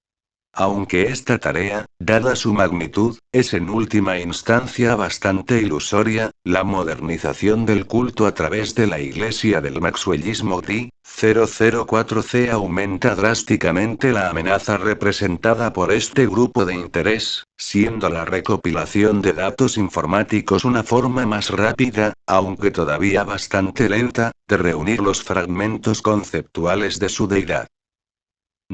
Aunque esta tarea, dada su magnitud, es en última instancia bastante ilusoria, la modernización del culto a través de la Iglesia del Maxwellismo D-004C aumenta drásticamente la amenaza representada por este grupo de interés, siendo la recopilación de datos informáticos una forma más rápida, aunque todavía bastante lenta, de reunir los fragmentos conceptuales de su deidad.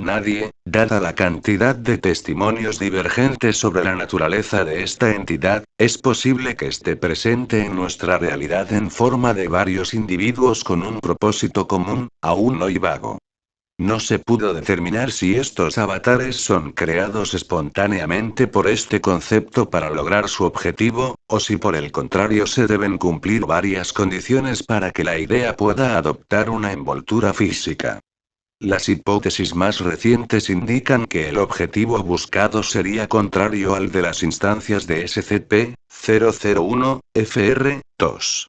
Nadie, dada la cantidad de testimonios divergentes sobre la naturaleza de esta entidad, es posible que esté presente en nuestra realidad en forma de varios individuos con un propósito común, aún hoy vago. No se pudo determinar si estos avatares son creados espontáneamente por este concepto para lograr su objetivo, o si por el contrario se deben cumplir varias condiciones para que la idea pueda adoptar una envoltura física. Las hipótesis más recientes indican que el objetivo buscado sería contrario al de las instancias de SCP-001-FR-2.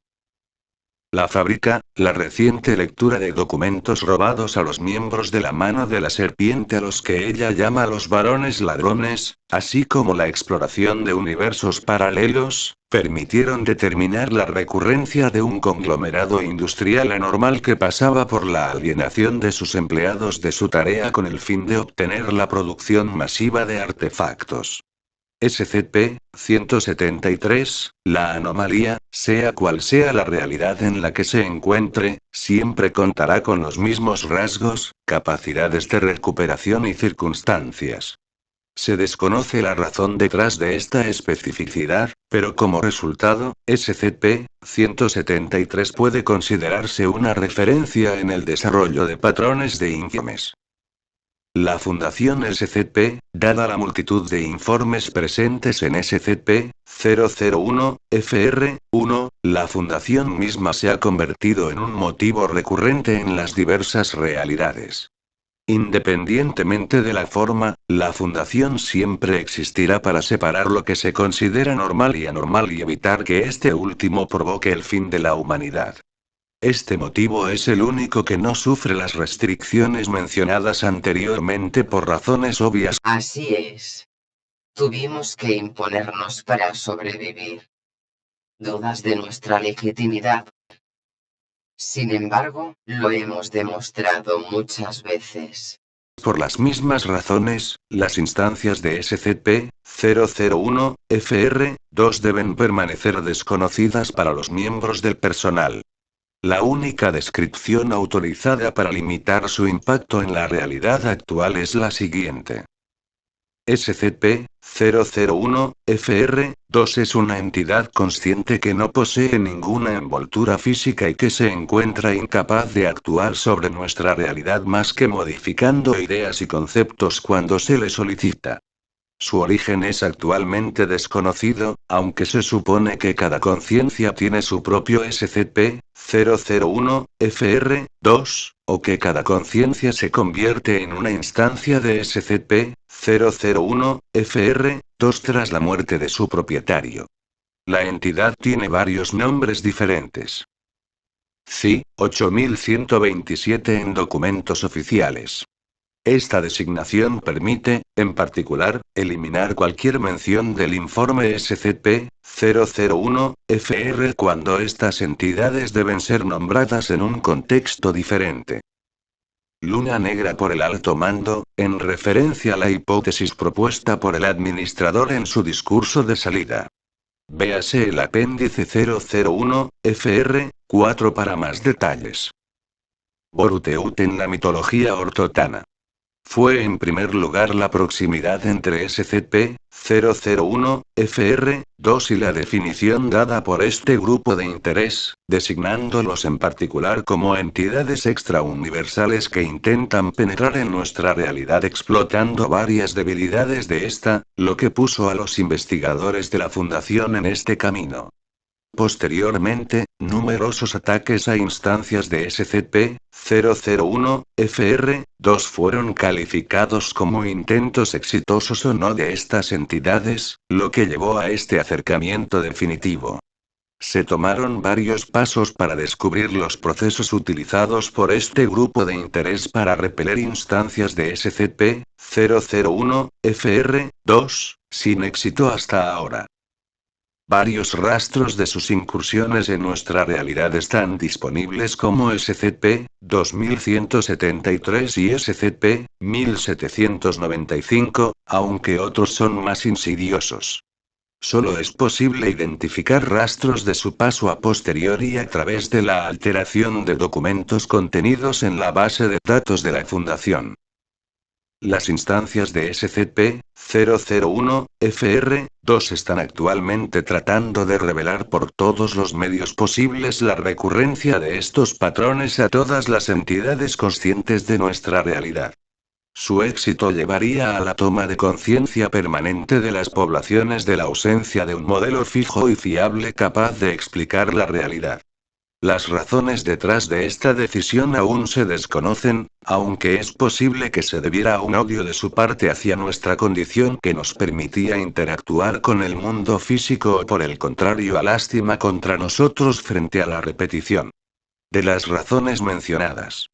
La fábrica, la reciente lectura de documentos robados a los miembros de la mano de la serpiente a los que ella llama los varones ladrones, así como la exploración de universos paralelos, permitieron determinar la recurrencia de un conglomerado industrial anormal que pasaba por la alienación de sus empleados de su tarea con el fin de obtener la producción masiva de artefactos. SCP-173, la anomalía, sea cual sea la realidad en la que se encuentre, siempre contará con los mismos rasgos, capacidades de recuperación y circunstancias. Se desconoce la razón detrás de esta especificidad, pero como resultado, SCP-173 puede considerarse una referencia en el desarrollo de patrones de informes. La Fundación SCP, dada la multitud de informes presentes en SCP, 001-FR1, la fundación misma se ha convertido en un motivo recurrente en las diversas realidades. Independientemente de la forma, la fundación siempre existirá para separar lo que se considera normal y anormal y evitar que este último provoque el fin de la humanidad. Este motivo es el único que no sufre las restricciones mencionadas anteriormente por razones obvias. Así es. Tuvimos que imponernos para sobrevivir. Dudas de nuestra legitimidad. Sin embargo, lo hemos demostrado muchas veces. Por las mismas razones, las instancias de SCP-001-FR2 deben permanecer desconocidas para los miembros del personal. La única descripción autorizada para limitar su impacto en la realidad actual es la siguiente. SCP-001-FR2 es una entidad consciente que no posee ninguna envoltura física y que se encuentra incapaz de actuar sobre nuestra realidad más que modificando ideas y conceptos cuando se le solicita. Su origen es actualmente desconocido, aunque se supone que cada conciencia tiene su propio SCP-001-FR2, o que cada conciencia se convierte en una instancia de SCP-001-FR2 tras la muerte de su propietario. La entidad tiene varios nombres diferentes. CI 8127 en documentos oficiales. Esta designación permite, en particular, eliminar cualquier mención del informe SCP-001-FR cuando estas entidades deben ser nombradas en un contexto diferente. Luna negra por el alto mando, en referencia a la hipótesis propuesta por el administrador en su discurso de salida. Véase el apéndice 001-FR4 para más detalles. Boruteut en la mitología ortotana. Fue en primer lugar la proximidad entre SCP-001-FR2 y la definición dada por este grupo de interés, designándolos en particular como entidades extrauniversales que intentan penetrar en nuestra realidad explotando varias debilidades de esta, lo que puso a los investigadores de la Fundación en este camino. Posteriormente, numerosos ataques a instancias de SCP-001-FR2 fueron calificados como intentos exitosos o no de estas entidades, lo que llevó a este acercamiento definitivo. Se tomaron varios pasos para descubrir los procesos utilizados por este grupo de interés para repeler instancias de SCP-001-FR2, sin éxito hasta ahora. Varios rastros de sus incursiones en nuestra realidad están disponibles como SCP-2173 y SCP-1795, aunque otros son más insidiosos. Solo es posible identificar rastros de su paso a posteriori a través de la alteración de documentos contenidos en la base de datos de la Fundación. Las instancias de SCP-001-FR2 están actualmente tratando de revelar por todos los medios posibles la recurrencia de estos patrones a todas las entidades conscientes de nuestra realidad. Su éxito llevaría a la toma de conciencia permanente de las poblaciones de la ausencia de un modelo fijo y fiable capaz de explicar la realidad. Las razones detrás de esta decisión aún se desconocen, aunque es posible que se debiera a un odio de su parte hacia nuestra condición que nos permitía interactuar con el mundo físico o por el contrario a lástima contra nosotros frente a la repetición de las razones mencionadas.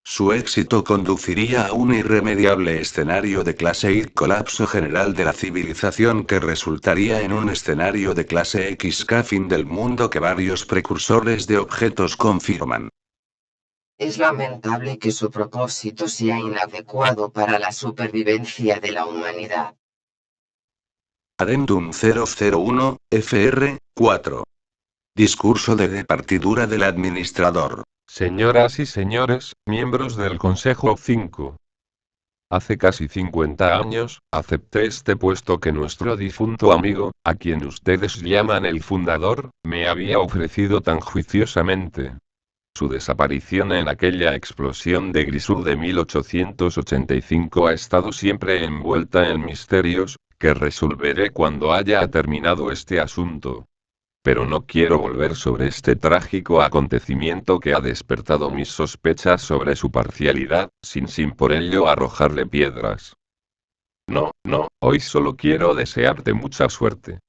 Su éxito conduciría a un irremediable escenario de clase Y colapso general de la civilización que resultaría en un escenario de clase XK fin del mundo que varios precursores de objetos confirman. Es lamentable que su propósito sea inadecuado para la supervivencia de la humanidad. Adendum 001, FR4. Discurso de departidura del administrador. Señoras y señores, miembros del Consejo 5. Hace casi 50 años, acepté este puesto que nuestro difunto amigo, a quien ustedes llaman el fundador, me había ofrecido tan juiciosamente. Su desaparición en aquella explosión de Grisú de 1885 ha estado siempre envuelta en misterios, que resolveré cuando haya terminado este asunto. Pero no quiero volver sobre este trágico acontecimiento que ha despertado mis sospechas sobre su parcialidad, sin por ello arrojarle piedras. No, hoy solo quiero desearte mucha suerte.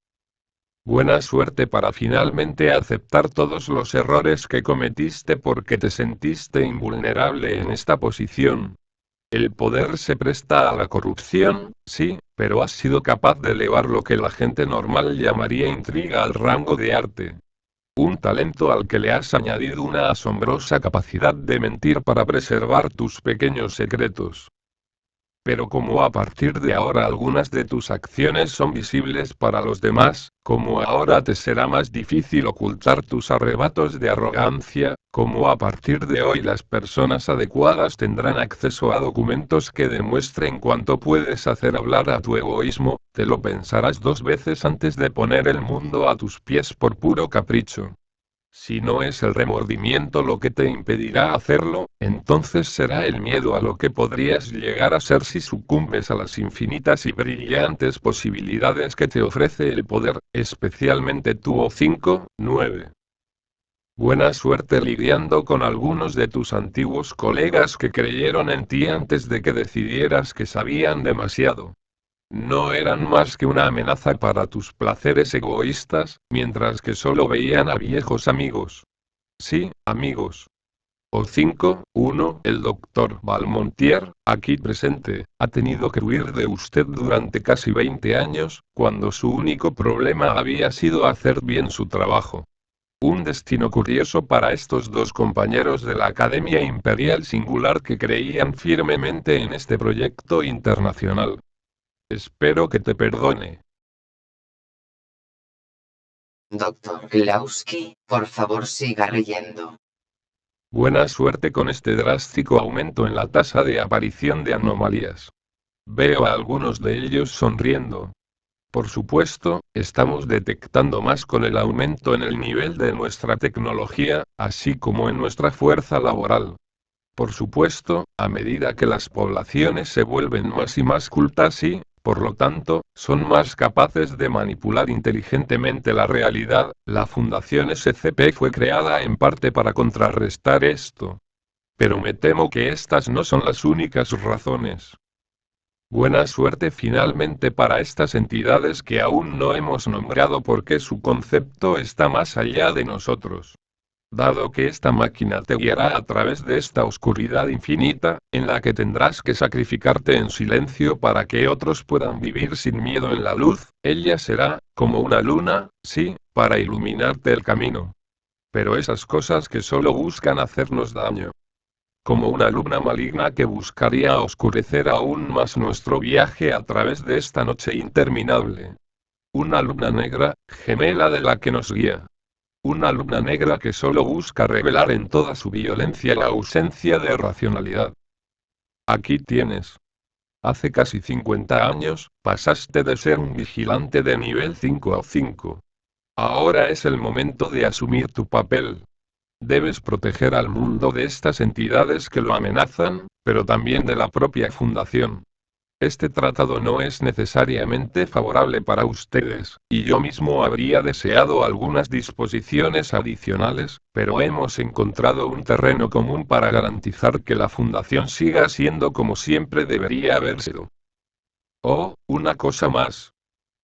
Buena suerte para finalmente aceptar todos los errores que cometiste porque te sentiste invulnerable en esta posición. El poder se presta a la corrupción, sí, pero has sido capaz de elevar lo que la gente normal llamaría intriga al rango de arte. Un talento al que le has añadido una asombrosa capacidad de mentir para preservar tus pequeños secretos. Pero como a partir de ahora algunas de tus acciones son visibles para los demás, como ahora te será más difícil ocultar tus arrebatos de arrogancia, como a partir de hoy las personas adecuadas tendrán acceso a documentos que demuestren cuánto puedes hacer hablar a tu egoísmo, te lo pensarás 2 veces antes de poner el mundo a tus pies por puro capricho. Si no es el remordimiento lo que te impedirá hacerlo, entonces será el miedo a lo que podrías llegar a ser si sucumbes a las infinitas y brillantes posibilidades que te ofrece el poder, especialmente tú O5-9. Buena suerte lidiando con algunos de tus antiguos colegas que creyeron en ti antes de que decidieras que sabían demasiado. No eran más que una amenaza para tus placeres egoístas, mientras que solo veían a viejos amigos. Sí, amigos. O5-1, el doctor Valmontier, aquí presente, ha tenido que huir de usted durante casi 20 años, cuando su único problema había sido hacer bien su trabajo. Un destino curioso para estos 2 compañeros de la Academia Imperial Singular que creían firmemente en este proyecto internacional. Espero que te perdone. Dr. Glowski, por favor siga leyendo. Buena suerte con este drástico aumento en la tasa de aparición de anomalías. Veo a algunos de ellos sonriendo. Por supuesto, estamos detectando más con el aumento en el nivel de nuestra tecnología, así como en nuestra fuerza laboral. Por supuesto, a medida que las poblaciones se vuelven más y más cultas y, por lo tanto, son más capaces de manipular inteligentemente la realidad, la Fundación SCP fue creada en parte para contrarrestar esto. Pero me temo que estas no son las únicas razones. Buena suerte finalmente para estas entidades que aún no hemos nombrado porque su concepto está más allá de nosotros. Dado que esta máquina te guiará a través de esta oscuridad infinita, en la que tendrás que sacrificarte en silencio para que otros puedan vivir sin miedo en la luz, ella será, como una luna, sí, para iluminarte el camino. Pero esas cosas que solo buscan hacernos daño. Como una luna maligna que buscaría oscurecer aún más nuestro viaje a través de esta noche interminable. Una luna negra, gemela de la que nos guía. Una luna negra que solo busca revelar en toda su violencia la ausencia de racionalidad. Aquí tienes. Hace casi 50 años, pasaste de ser un vigilante de nivel 5 a 5. Ahora es el momento de asumir tu papel. Debes proteger al mundo de estas entidades que lo amenazan, pero también de la propia Fundación. Este tratado no es necesariamente favorable para ustedes, y yo mismo habría deseado algunas disposiciones adicionales, pero hemos encontrado un terreno común para garantizar que la Fundación siga siendo como siempre debería haber sido. Oh, una cosa más.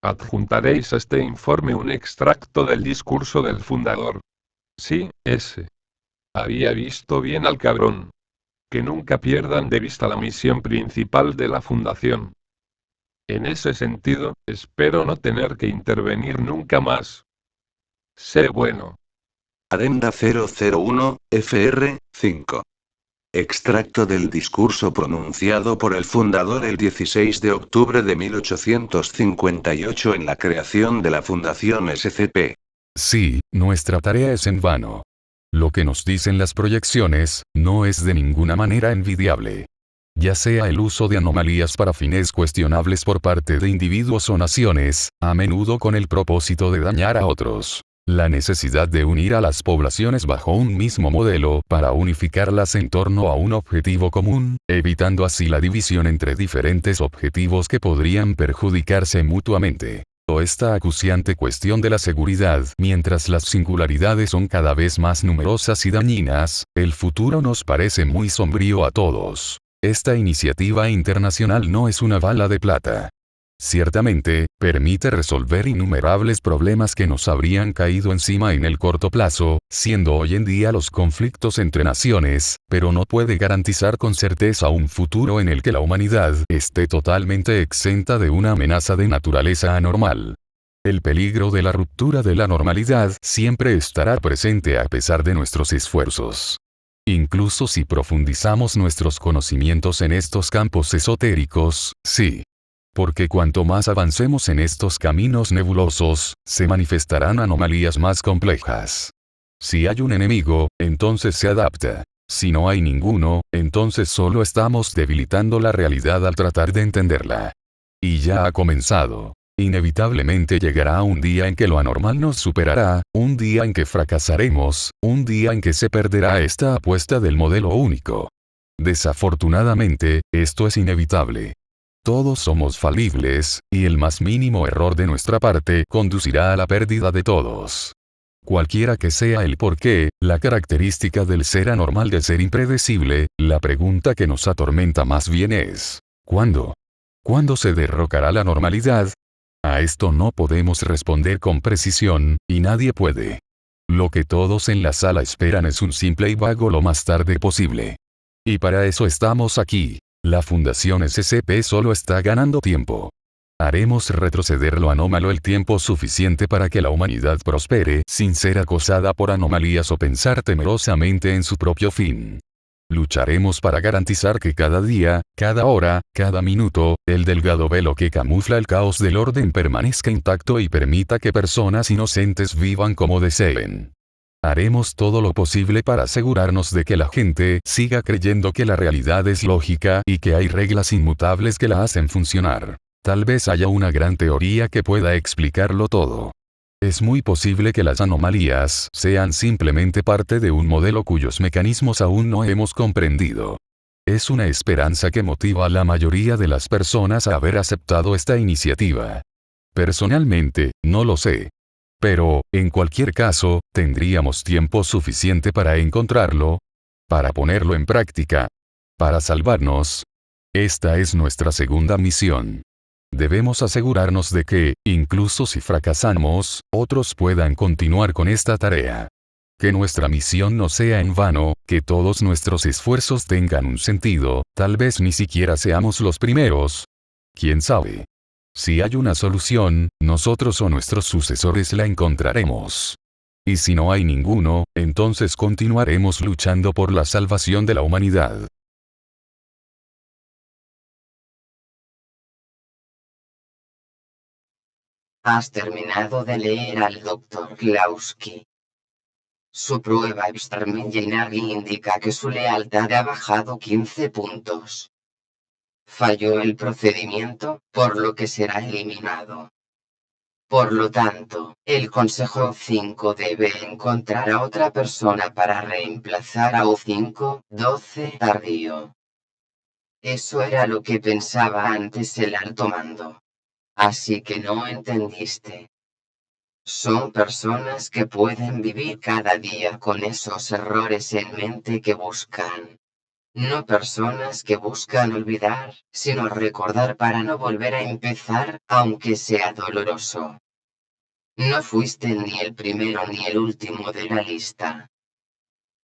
Adjuntaréis a este informe un extracto del discurso del fundador. Sí, ese. Había visto bien al cabrón. Que nunca pierdan de vista la misión principal de la Fundación. En ese sentido, espero no tener que intervenir nunca más. Sé bueno. Adenda 001, FR, 5. Extracto del discurso pronunciado por el fundador el 16 de octubre de 1858 en la creación de la Fundación SCP. Sí, nuestra tarea es en vano. Lo que nos dicen las proyecciones, no es de ninguna manera envidiable. Ya sea el uso de anomalías para fines cuestionables por parte de individuos o naciones, a menudo con el propósito de dañar a otros. La necesidad de unir a las poblaciones bajo un mismo modelo para unificarlas en torno a un objetivo común, evitando así la división entre diferentes objetivos que podrían perjudicarse mutuamente. O esta acuciante cuestión de la seguridad, mientras las singularidades son cada vez más numerosas y dañinas, el futuro nos parece muy sombrío a todos. Esta iniciativa internacional no es una bala de plata. Ciertamente, permite resolver innumerables problemas que nos habrían caído encima en el corto plazo, siendo hoy en día los conflictos entre naciones, pero no puede garantizar con certeza un futuro en el que la humanidad esté totalmente exenta de una amenaza de naturaleza anormal. El peligro de la ruptura de la normalidad siempre estará presente a pesar de nuestros esfuerzos. Incluso si profundizamos nuestros conocimientos en estos campos esotéricos, sí. Porque cuanto más avancemos en estos caminos nebulosos, se manifestarán anomalías más complejas. Si hay un enemigo, entonces se adapta. Si no hay ninguno, entonces solo estamos debilitando la realidad al tratar de entenderla. Y ya ha comenzado. Inevitablemente llegará un día en que lo anormal nos superará, un día en que fracasaremos, un día en que se perderá esta apuesta del modelo único. Desafortunadamente, esto es inevitable. Todos somos falibles, y el más mínimo error de nuestra parte conducirá a la pérdida de todos. Cualquiera que sea el porqué, la característica del ser anormal de ser impredecible, la pregunta que nos atormenta más bien es, ¿cuándo? ¿Cuándo se derrocará la normalidad? A esto no podemos responder con precisión, y nadie puede. Lo que todos en la sala esperan es un simple y vago lo más tarde posible. Y para eso estamos aquí. La Fundación SCP solo está ganando tiempo. Haremos retroceder lo anómalo el tiempo suficiente para que la humanidad prospere sin ser acosada por anomalías o pensar temerosamente en su propio fin. Lucharemos para garantizar que cada día, cada hora, cada minuto, el delgado velo que camufla el caos del orden permanezca intacto y permita que personas inocentes vivan como deseen. Haremos todo lo posible para asegurarnos de que la gente siga creyendo que la realidad es lógica y que hay reglas inmutables que la hacen funcionar. Tal vez haya una gran teoría que pueda explicarlo todo. Es muy posible que las anomalías sean simplemente parte de un modelo cuyos mecanismos aún no hemos comprendido. Es una esperanza que motiva a la mayoría de las personas a haber aceptado esta iniciativa. Personalmente, no lo sé. Pero, en cualquier caso, tendríamos tiempo suficiente para encontrarlo, para ponerlo en práctica, para salvarnos. Esta es nuestra segunda misión. Debemos asegurarnos de que, incluso si fracasamos, otros puedan continuar con esta tarea. Que nuestra misión no sea en vano, que todos nuestros esfuerzos tengan un sentido, tal vez ni siquiera seamos los primeros. ¿Quién sabe? Si hay una solución, nosotros o nuestros sucesores la encontraremos. Y si no hay ninguno, entonces continuaremos luchando por la salvación de la humanidad. Has terminado de leer al Dr. Klauski. Su prueba Exterminary indica que su lealtad ha bajado 15 puntos. Falló el procedimiento, por lo que será eliminado. Por lo tanto, el Consejo 5 debe encontrar a otra persona para reemplazar a U5-12 tardío. Eso era lo que pensaba antes el alto mando. Así que no entendiste. Son personas que pueden vivir cada día con esos errores en mente que buscan. No personas que buscan olvidar, sino recordar para no volver a empezar, aunque sea doloroso. No fuiste ni el primero ni el último de la lista.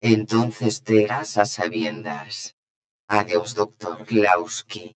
Entonces te irás a sabiendas. Adiós, Dr. Klauski.